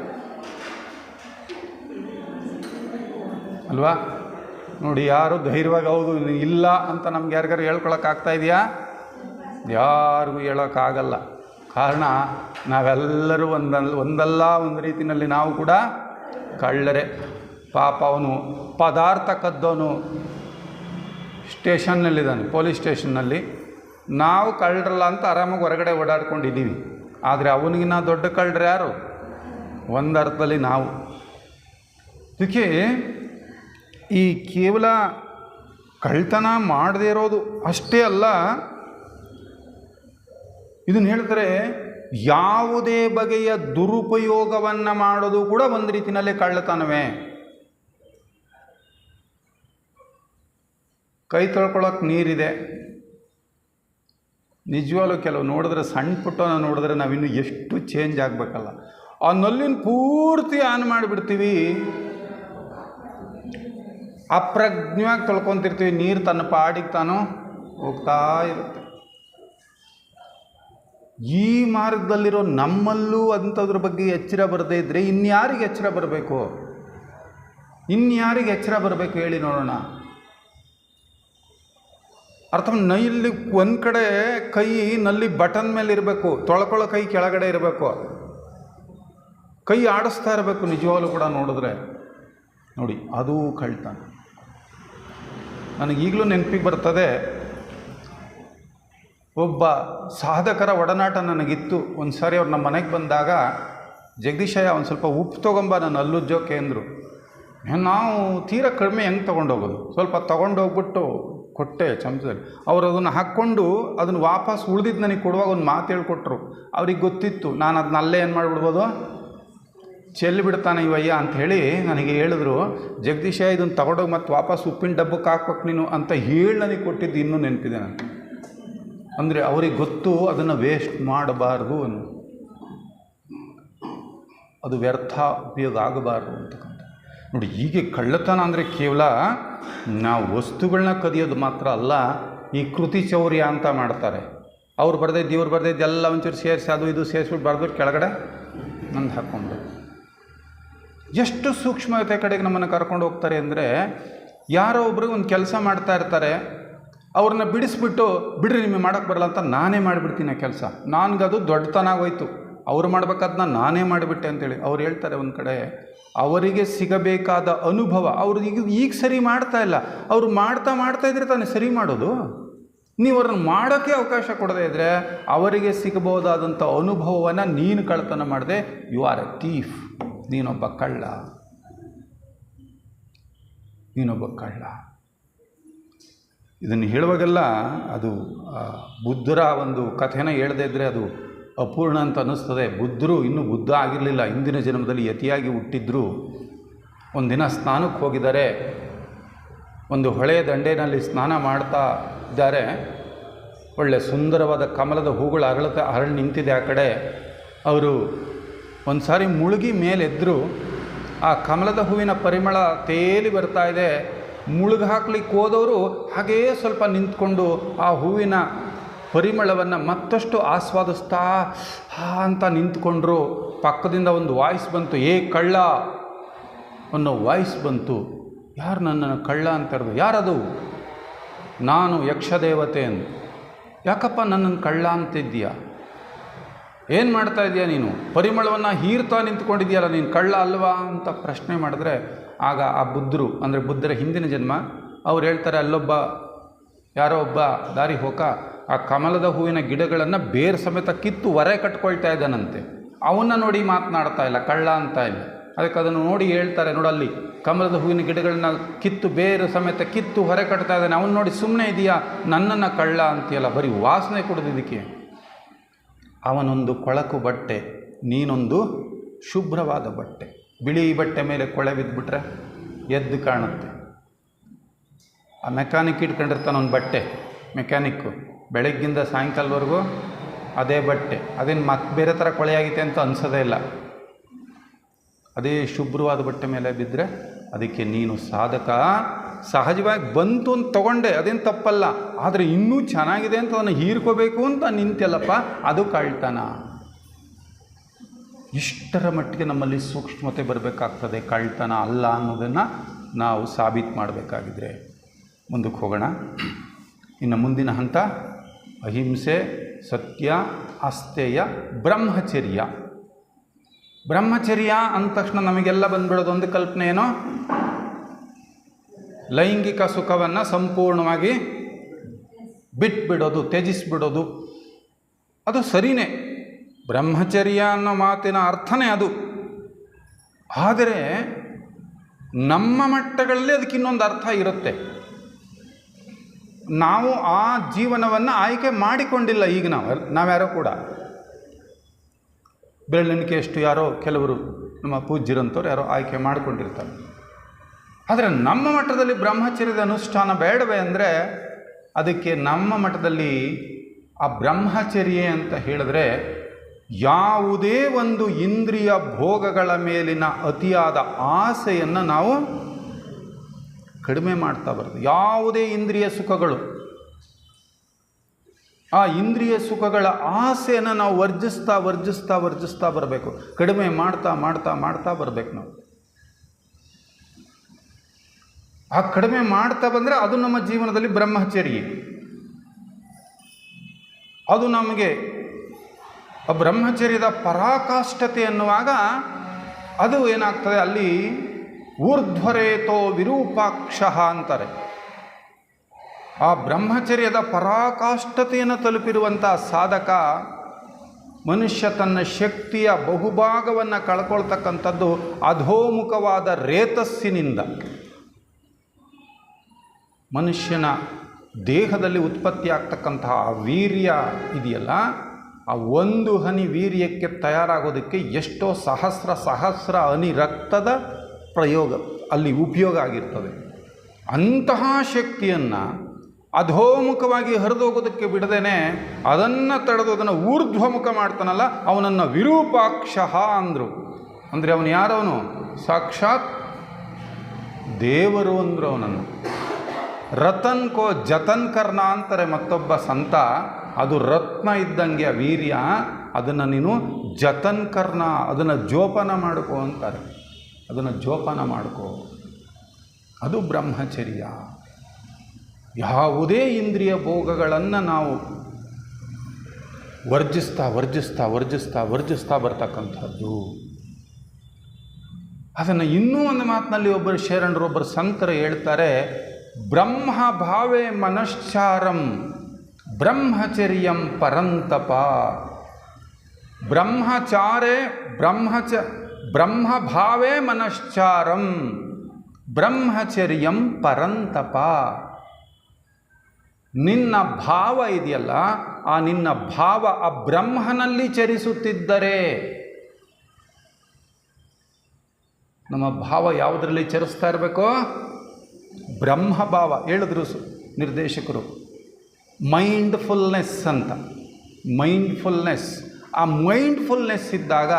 ಅಲ್ವಾ? ನೋಡಿ, ಯಾರು ಧೈರ್ಯವಾಗಿ ಹೌದು ಇಲ್ಲ ಅಂತ ನಮ್ಗೆ ಯಾರಿಗಾರು ಹೇಳ್ಕೊಳಕ್ಕಾಗ್ತಾ ಇದೆಯಾ? ಯಾರಿಗೂ ಹೇಳೋಕ್ಕಾಗಲ್ಲ. ಕಾರಣ ನಾವೆಲ್ಲರೂ ಒಂದಲ್ಲ ಒಂದು ರೀತಿಯಲ್ಲಿ ನಾವು ಕೂಡ ಕಳ್ಳರೆ. ಪಾಪ ಅವನು ಪದಾರ್ಥ ಕದ್ದವನು ಸ್ಟೇಷನ್ನಲ್ಲಿದ್ದಾನೆ, ಪೊಲೀಸ್ ಸ್ಟೇಷನ್ನಲ್ಲಿ. ನಾವು ಕಳ್ಳರಲ್ಲ ಅಂತ ಆರಾಮಾಗಿ ಹೊರಗಡೆ ಓಡಾಡ್ಕೊಂಡಿದ್ದೀವಿ. ಆದರೆ ಅವನಿಗಿನ್ನ ದೊಡ್ಡ ಕಳ್ಳರು ಯಾರು? ಒಂದು ಅರ್ಥದಲ್ಲಿ ನಾವು. ಅದಕ್ಕೆ ಈ ಕೇವಲ ಕಳ್ಳತನ ಮಾಡದೇ ಇರೋದು ಅಷ್ಟೇ ಅಲ್ಲ, ಇದನ್ನು ಹೇಳ್ತಾರೆ ಯಾವುದೇ ಬಗೆಯ ದುರುಪಯೋಗವನ್ನು ಮಾಡೋದು ಕೂಡ ಒಂದು ರೀತಿಯಲ್ಲಿ ಕಳ್ಳತನವೇ. ಕೈ ತೊಳ್ಕೊಳ್ಳೋಕೆ ನೀರಿದೆ, ನಿಜವಾಗ್ಲೂ ಕೆಲವು ನೋಡಿದ್ರೆ ಸಣ್ಣ ಪುಟ್ಟನ ನೋಡಿದ್ರೆ ನಾವಿನ್ನೂ ಎಷ್ಟು ಚೇಂಜ್ ಆಗಬೇಕಲ್ಲ. ಆ ನಲ್ಲಿನ ಪೂರ್ತಿ ಆನ್ ಮಾಡಿಬಿಡ್ತೀವಿ, ಅಪ್ರಜ್ಞವಾಗಿ ತೊಳ್ಕೊತಿರ್ತೀವಿ, ನೀರು ತನ್ನ ಪಾಡಿಗೆ ತಾನು ಹೋಗ್ತಾ ಇರುತ್ತೆ. ಈ ಮಾರ್ಗದಲ್ಲಿರೋ ನಮ್ಮಲ್ಲೂ ಅಂಥದ್ರ ಬಗ್ಗೆ ಎಚ್ಚರ ಬರದೇ ಇದ್ದರೆ ಇನ್ಯಾರಿಗೆ ಎಚ್ಚರ ಬರಬೇಕು? ಇನ್ಯಾರಿಗೆ ಎಚ್ಚರ ಬರಬೇಕು ಹೇಳಿ ನೋಡೋಣ. ಅರ್ಥ ನೈಲಿ ಒಂದು ಕಡೆ ಕೈ ನಲ್ಲಿ ಬಟನ್ ಮೇಲೆ ಇರಬೇಕು, ತೊಳ್ಕೊಳ್ಳೋ ಕೈ ಕೆಳಗಡೆ ಇರಬೇಕು, ಕೈ ಆಡಿಸ್ತಾ ಇರಬೇಕು. ನಿಜವಾಗ್ಲೂ ಕೂಡ ನೋಡಿದ್ರೆ ನೋಡಿ ಅದು ಕಳ್ತನ. ನನಗೀಗಲೂ ನೆನಪಿಗೆ ಬರ್ತದೆ, ಒಬ್ಬ ಸಾಧಕರ ಒಡನಾಟ ನನಗಿತ್ತು. ಒಂದು ಸಾರಿ ಅವ್ರು ನಮ್ಮ ಮನೆಗೆ ಬಂದಾಗ, ಜಗದೀಶಯ್ಯ ಒಂದು ಸ್ವಲ್ಪ ಉಪ್ಪು ತೊಗೊಂಬ ನಾನು ಹಲ್ಲುಜ್ಜೋಕೆ ಅಂದರು. ನಾವು ತೀರಾ ಕಡಿಮೆ ಹೆಂಗೆ ತೊಗೊಂಡೋಗೋದು, ಸ್ವಲ್ಪ ತೊಗೊಂಡೋಗ್ಬಿಟ್ಟು ಕೊಟ್ಟೆ ಚಮಚದಲ್ಲಿ. ಅವರು ಅದನ್ನು ಹಾಕ್ಕೊಂಡು ಅದನ್ನು ವಾಪಸ್ ಉಳಿದಿದ್ದು ನನಗೆ ಕೊಡುವಾಗ ಒಂದು ಮಾತು ಹೇಳ್ಕೊಟ್ರು. ಅವ್ರಿಗೆ ಗೊತ್ತಿತ್ತು ನಾನು ಅದನ್ನ ಅಲ್ಲೇ ಏನು ಮಾಡಿಬಿಡ್ಬೋದು, ಚೆಲ್ಲಿಬಿಡ್ತಾನೆ ಇವಯ್ಯ ಅಂಥೇಳಿ ನನಗೆ ಹೇಳಿದ್ರು. ಜಗದೀಶಯ್ಯ ಇದನ್ನು ತಗೊಂಡೋಗಿ ಮತ್ತು ವಾಪಸ್ ಉಪ್ಪಿನ ಡಬ್ಬಕ್ಕೆ ಹಾಕ್ಬೇಕು ನೀನು ಅಂತ ಹೇಳಿ ನನಗೆ ಕೊಟ್ಟಿದ್ದು ಇನ್ನೂ ನೆನಪಿದೆ ನನಗೆ. ಅಂದರೆ ಅವ್ರಿಗೆ ಗೊತ್ತು ಅದನ್ನು ವೇಸ್ಟ್ ಮಾಡಬಾರ್ದು ಅನ್ನೋ, ಅದು ವ್ಯರ್ಥ ಉಪಯೋಗ ಆಗಬಾರ್ದು ಅಂತಕ್ಕಂಥ. ನೋಡಿ ಹೀಗೆ ಕಳ್ಳತನ ಅಂದರೆ ಕೇವಲ ನಾವು ವಸ್ತುಗಳನ್ನ ಕದಿಯೋದು ಮಾತ್ರ ಅಲ್ಲ, ಈ ಕೃತಿ ಚೌರ್ಯ ಅಂತ ಮಾಡ್ತಾರೆ. ಅವ್ರು ಬರ್ದಿದ್ದು ಇವ್ರು ಬರ್ದಿದ್ದು ಎಲ್ಲ ಒಂಚೂರು ಸೇರಿಸಿ ಅದು ಇದು ಸೇರಿಸ್ಬಿಟ್ಟು ಬರ್ದ್ಬಿಟ್ಟು ಕೆಳಗಡೆ ನಂದು ಹಾಕ್ಕೊಂಡು ಎಷ್ಟು ಸೂಕ್ಷ್ಮತೆ ಕಡೆಗೆ ನಮ್ಮನ್ನು ಕರ್ಕೊಂಡು ಹೋಗ್ತಾರೆ ಅಂದರೆ, ಯಾರೋ ಒಬ್ರಿಗೆ ಒಂದು ಕೆಲಸ ಮಾಡ್ತಾ ಇರ್ತಾರೆ, ಅವ್ರನ್ನ ಬಿಡಿಸ್ಬಿಟ್ಟು ಬಿಡ್ರಿ ನಿಮಗೆ ಮಾಡೋಕ್ಕೆ ಬರಲ್ಲ ಅಂತ ನಾನೇ ಮಾಡಿಬಿಡ್ತೀನಿ ಆ ಕೆಲಸ. ನನಗದು ದೊಡ್ಡತನ ಆಗೋಯ್ತು, ಅವ್ರು ಮಾಡ್ಬೇಕಾದ್ನ ನಾನೇ ಮಾಡಿಬಿಟ್ಟೆ ಅಂತೇಳಿ. ಅವ್ರು ಹೇಳ್ತಾರೆ ಒಂದು ಕಡೆ, ಅವರಿಗೆ ಸಿಗಬೇಕಾದ ಅನುಭವ ಅವರು ಈಗ ಸರಿ ಮಾಡ್ತಾ ಇಲ್ಲ, ಅವರು ಮಾಡ್ತಾ ಇದ್ರೆ ತಾನೇ ಸರಿ ಮಾಡೋದು. ನೀವು ಅವ್ರನ್ನ ಮಾಡೋಕ್ಕೆ ಅವಕಾಶ ಕೊಡದೇ ಇದ್ದರೆ ಅವರಿಗೆ ಸಿಗಬಹುದಾದಂಥ ಅನುಭವವನ್ನು ನೀನು ಕಳ್ಳತನ ಮಾಡದೆ, ಯು ಆರ್ ಎ ಥೀಫ್, ನೀನೊಬ್ಬ ಕಳ್ಳ, ನೀನೊಬ್ಬ ಕಳ್ಳ. ಇದನ್ನು ಹೇಳುವಾಗೆಲ್ಲ ಅದು ಬುದ್ಧರ ಒಂದು ಕಥೆನ ಹೇಳದೇ ಇದ್ದರೆ ಅದು ಅಪೂರ್ಣ ಅಂತ ಅನ್ನಿಸ್ತದೆ. ಬುದ್ಧರು ಇನ್ನೂ ಬುದ್ಧ ಆಗಿರಲಿಲ್ಲ, ಹಿಂದಿನ ಜನ್ಮದಲ್ಲಿ ಯತಿಯಾಗಿ ಹುಟ್ಟಿದ್ರು. ಒಂದಿನ ಸ್ನಾನಕ್ಕೆ ಹೋಗಿದ್ದಾರೆ, ಒಂದು ಹೊಳೆಯ ದಂಡೆಯಲ್ಲಿ ಸ್ನಾನ ಮಾಡ್ತಾ ಇದ್ದಾರೆ. ಒಳ್ಳೆ ಸುಂದರವಾದ ಕಮಲದ ಹೂಗಳು ಅರಳಿ ನಿಂತಿದೆ ಆ ಕಡೆ. ಅವರು ಒಂದು ಸಾರಿ ಮುಳುಗಿ ಮೇಲೆದ್ದರು. ಆ ಕಮಲದ ಹೂವಿನ ಪರಿಮಳ ತೇಲಿ ಬರ್ತಾ ಇದೆ. ಮುಳುಗಿ ಹಾಕ್ಲಿಕ್ಕೆ ಹೋದವರು ಹಾಗೇ ಸ್ವಲ್ಪ ನಿಂತ್ಕೊಂಡು ಆ ಹೂವಿನ ಪರಿಮಳವನ್ನು ಮತ್ತಷ್ಟು ಆಸ್ವಾದಿಸ್ತಾ ಅಂತ ನಿಂತ್ಕೊಂಡ್ರು. ಪಕ್ಕದಿಂದ ಒಂದು ವಾಯ್ಸ್ ಬಂತು, ಏ ಕಳ್ಳ ಅನ್ನೋ ವಾಯ್ಸ್ ಬಂತು. ಯಾರು ನನ್ನನ್ನು ಕಳ್ಳ ಅಂತಾರದು? ಯಾರದು? ನಾನು ಯಕ್ಷದೇವತೆ ಅಂತ. ಯಾಕಪ್ಪ ನನ್ನನ್ನು ಕಳ್ಳ ಅಂತಿದ್ದೀಯಾ? ಏನು ಮಾಡ್ತಾ ಇದೀಯ ನೀನು? ಪರಿಮಳವನ್ನು ಹೀರ್ತಾ ನಿಂತ್ಕೊಂಡಿದ್ದೀಯಲ್ಲ, ನೀನು ಕಳ್ಳ ಅಲ್ವಾ ಅಂತ ಪ್ರಶ್ನೆ ಮಾಡಿದ್ರೆ, ಆಗ ಆ ಬುದ್ಧರು, ಅಂದರೆ ಬುದ್ಧರ ಹಿಂದಿನ ಜನ್ಮ, ಅವ್ರು ಹೇಳ್ತಾರೆ, ಅಲ್ಲೊಬ್ಬ ಯಾರೋ ಒಬ್ಬ ದಾರಿ ಹೋಗ ಆ ಕಮಲದ ಹೂವಿನ ಗಿಡಗಳನ್ನು ಬೇರು ಸಮೇತ ಕಿತ್ತು ಹೊರೆ ಕಟ್ಕೊಳ್ತಾ ಇದ್ದಾನಂತೆ. ಅವನ್ನ ನೋಡಿ ಮಾತನಾಡ್ತಾ ಇಲ್ಲ, ಕಳ್ಳ ಅಂತ ಇಲ್ಲ. ಅದಕ್ಕೆ ಅದನ್ನು ನೋಡಿ ಹೇಳ್ತಾರೆ, ನೋಡಲ್ಲಿ ಕಮಲದ ಹೂವಿನ ಗಿಡಗಳನ್ನ ಕಿತ್ತು ಬೇರು ಸಮೇತ ಕಿತ್ತು ಹೊರೆ ಕಟ್ತಾ ಇದ್ದಾನೆ, ಅವನು ನೋಡಿ ಸುಮ್ಮನೆ ಇದೆಯಾ, ನನ್ನನ್ನು ಕಳ್ಳ ಅಂತೀಯಲ್ಲ, ಬರೀ ವಾಸನೆ ಕೊಡೋದಿದ್ದಕ್ಕೆ. ಅವನೊಂದು ಕೊಳಕು ಬಟ್ಟೆ, ನೀನೊಂದು ಶುಭ್ರವಾದ ಬಟ್ಟೆ. ಬಿಳಿ ಬಟ್ಟೆ ಮೇಲೆ ಕೊಳೆ ಬಿದ್ದುಬಿಟ್ರೆ ಎದ್ದು ಕಾಣುತ್ತೆ. ಆ ಮೆಕ್ಯಾನಿಕ್ ಇಟ್ಕೊಂಡಿರ್ತಾನೆ ಒಂದು ಬಟ್ಟೆ, ಮೆಕ್ಯಾನಿಕ್ಕು ಬೆಳಗ್ಗಿಂದ ಸಾಯಂಕಾಲವರೆಗೂ ಅದೇ ಬಟ್ಟೆ, ಅದೇನು ಮತ್ತೆ ಬೇರೆ ಥರ ಕೊಳೆಯಾಗಿದೆ ಅಂತ ಅನಿಸೋದೇ ಇಲ್ಲ. ಅದೇ ಶುಭ್ರವಾದ ಬಟ್ಟೆ ಮೇಲೆ ಬಿದ್ದರೆ ಅದಕ್ಕೆ ನೀನು ಸಾಧಕ. ಸಹಜವಾಗಿ ಬಂತು ಅಂತ ತೊಗೊಂಡೆ, ಅದೇನು ತಪ್ಪಲ್ಲ, ಆದರೆ ಇನ್ನೂ ಚೆನ್ನಾಗಿದೆ ಅಂತ ಅದನ್ನು ಹೀರ್ಕೋಬೇಕು ಅಂತ ನಿಂತಲ್ಲಪ್ಪ, ಅದು ಕಳ್ತನ. ಇಷ್ಟರ ಮಟ್ಟಿಗೆ ನಮ್ಮಲ್ಲಿ ಸೂಕ್ಷ್ಮತೆ ಬರಬೇಕಾಗ್ತದೆ. ಕಳ್ತನ ಅಲ್ಲ ಅನ್ನೋದನ್ನು ನಾವು ಸಾಬೀತು ಮಾಡಬೇಕಾಗಿದ್ರೆ ಮುಂದಕ್ಕೆ ಹೋಗೋಣ. ಇನ್ನು ಮುಂದಿನ ಹಂತ ಅಹಿಂಸೆ, ಸತ್ಯ, ಅಸ್ಥೇಯ, ಬ್ರಹ್ಮಚರ್ಯ. ಬ್ರಹ್ಮಚರ್ಯ ಅಂದ ತಕ್ಷಣ ನಮಗೆಲ್ಲ ಬಂದ್ಬಿಡೋದು ಒಂದು ಕಲ್ಪನೆ ಏನೋ, ಲೈಂಗಿಕ ಸುಖವನ್ನು ಸಂಪೂರ್ಣವಾಗಿ ಬಿಟ್ಬಿಡೋದು, ತ್ಯಜಿಸ್ಬಿಡೋದು. ಅದು ಸರಿಯೇ, ಬ್ರಹ್ಮಚರ್ಯ ಅನ್ನೋ ಮಾತಿನ ಅರ್ಥನೇ ಅದು. ಆದರೆ ನಮ್ಮ ಮಟ್ಟಗಳಲ್ಲಿ ಅದಕ್ಕೆ ಇನ್ನೊಂದು ಅರ್ಥ ಇರುತ್ತೆ. ನಾವು ಆ ಜೀವನವನ್ನು ಆಯ್ಕೆ ಮಾಡಿಕೊಂಡಿಲ್ಲ. ಈಗ ನಾವ್ಯಾರೋ ಕೂಡ ಬೆರಳೆಣಿಕೆಯಷ್ಟು ಯಾರೋ ಕೆಲವರು ನಮ್ಮ ಪೂಜ್ಯರಂಥವ್ರು ಯಾರೋ ಆಯ್ಕೆ ಮಾಡಿಕೊಂಡಿರ್ತಾರೆ. ಆದರೆ ನಮ್ಮ ಮಟ್ಟದಲ್ಲಿ ಬ್ರಹ್ಮಚರ್ಯದ ಅನುಷ್ಠಾನ ಬೇಡವೇ ಅಂದರೆ ಅದಕ್ಕೆ ನಮ್ಮ ಮಟ್ಟದಲ್ಲಿ ಆ ಬ್ರಹ್ಮಚರ್ಯ ಅಂತ ಹೇಳಿದ್ರೆ ಯಾವುದೇ ಒಂದು ಇಂದ್ರಿಯ ಭೋಗಗಳ ಮೇಲಿನ ಅತಿಯಾದ ಆಸೆಯನ್ನು ನಾವು ಕಡಿಮೆ ಮಾಡ್ತಾ ಬರೋದು. ಯಾವುದೇ ಇಂದ್ರಿಯ ಸುಖಗಳು, ಆ ಇಂದ್ರಿಯ ಸುಖಗಳ ಆಸೆಯನ್ನು ನಾವು ವರ್ಜಿಸ್ತಾ ವರ್ಜಿಸ್ತಾ ವರ್ಜಿಸ್ತಾ ಬರಬೇಕು. ಕಡಿಮೆ ಮಾಡ್ತಾ ಮಾಡ್ತಾ ಮಾಡ್ತಾ ಬರಬೇಕು ನಾವು. ಆ ಕಡಿಮೆ ಮಾಡ್ತಾ ಬಂದರೆ ಅದು ನಮ್ಮ ಜೀವನದಲ್ಲಿ ಬ್ರಹ್ಮಚರ್ಯ. ಅದು ನಮಗೆ ಆ ಬ್ರಹ್ಮಚರ್ಯದ ಪರಾಕಾಷ್ಠತೆ ಅನ್ನುವಾಗ ಅದು ಏನಾಗ್ತದೆ, ಅಲ್ಲಿ ಊರ್ಧ್ವರೇತೋ ವಿರೂಪಾಕ್ಷ ಅಂತಾರೆ. ಆ ಬ್ರಹ್ಮಚರ್ಯದ ಪರಾಕಾಷ್ಠತೆಯನ್ನು ತಲುಪಿರುವಂಥ ಸಾಧಕ ಮನುಷ್ಯ ತನ್ನ ಶಕ್ತಿಯ ಬಹುಭಾಗವನ್ನು ಕಳ್ಕೊಳ್ತಕ್ಕಂಥದ್ದು ಅಧೋಮುಖವಾದ ರೇತಸ್ಸಿನಿಂದ. ಮನುಷ್ಯನ ದೇಹದಲ್ಲಿ ಉತ್ಪತ್ತಿ ಆಗ್ತಕ್ಕಂತಹ ವೀರ್ಯ ಇದೆಯಲ್ಲ, ಆ ಒಂದು ಹನಿ ವೀರ್ಯಕ್ಕೆ ತಯಾರಾಗೋದಕ್ಕೆ ಎಷ್ಟೋ ಸಹಸ್ರ ಸಹಸ್ರ ಹನಿ ರಕ್ತದ ಪ್ರಯೋಗ ಅಲ್ಲಿ ಉಪಯೋಗ ಆಗಿರ್ತದೆ. ಅಂತಹ ಶಕ್ತಿಯನ್ನು ಅಧೋಮುಖವಾಗಿ ಹರಿದೋಗೋದಕ್ಕೆ ಬಿಡದೇನೆ ಅದನ್ನು ತಡೆದು ಅದನ್ನು ಊರ್ಧ್ವಮುಖ ಮಾಡ್ತಾನಲ್ಲ, ಅವನನ್ನು ವಿರೂಪಾಕ್ಷ ಅಂದರು. ಅಂದರೆ ಅವನು ಯಾರವನು? ಸಾಕ್ಷಾತ್ ದೇವರು ಅಂದರು ಅವನನ್ನು. ರತನ್ ಕೋ ಜತನ್ ಕರ್ಣ ಅಂತಾರೆ ಮತ್ತೊಬ್ಬ ಸಂತ. ಅದು ರತ್ನ ಇದ್ದಂಗೆ ಆ ವೀರ್ಯ, ಅದನ್ನು ನೀನು ಜತನ್ ಕರ್ಣ, ಅದನ್ನು ಜೋಪಾನ ಮಾಡ್ಕೋ ಅಂತಾರೆ. ಅದನ್ನು ಜೋಪಾನ ಮಾಡ್ಕೋ, ಅದು ಬ್ರಹ್ಮಚರ್ಯ. ಯಾವುದೇ ಇಂದ್ರಿಯ ಭೋಗಗಳನ್ನು ನಾವು ವರ್ಜಿಸ್ತಾ ವರ್ಜಿಸ್ತಾ ವರ್ಜಿಸ್ತಾ ವರ್ಜಿಸ್ತಾ ಬರ್ತಕ್ಕಂಥದ್ದು. ಅದನ್ನು ಇನ್ನೂ ಒಂದು ಮಾತಿನಲ್ಲಿ ಒಬ್ಬರು ಶರಣರೊಬ್ಬರು ಸಂತರು ಹೇಳ್ತಾರೆ, ಬ್ರಹ್ಮ ಭಾವೇ ಮನಶ್ಚಾರಂ ಬ್ರಹ್ಮಚರ್ಯಂ ಪರಂತಪ. ಬ್ರಹ್ಮಚಾರೇ ಬ್ರಹ್ಮಭಾವೇ ಮನಶ್ಚಾರಂ ಬ್ರಹ್ಮಚರ್ಯಂ ಪರಂತಪ. ನಿನ್ನ ಭಾವ ಇದೆಯಲ್ಲ, ಆ ನಿನ್ನ ಭಾವ ಆ ಬ್ರಹ್ಮನಲ್ಲಿ ಚರಿಸುತ್ತಿದ್ದರೆ, ನಮ್ಮ ಭಾವ ಯಾವುದರಲ್ಲಿ ಚರಿಸ್ತಾ ಇರಬೇಕೋ? ಬ್ರಹ್ಮಭಾವ. ಹೇಳಿದ್ರು ನಿರ್ದೇಶಕರು, ಮೈಂಡ್ಫುಲ್ನೆಸ್ ಅಂತ. ಮೈಂಡ್ಫುಲ್ನೆಸ್, ಆ ಮೈಂಡ್ಫುಲ್ನೆಸ್ ಇದ್ದಾಗ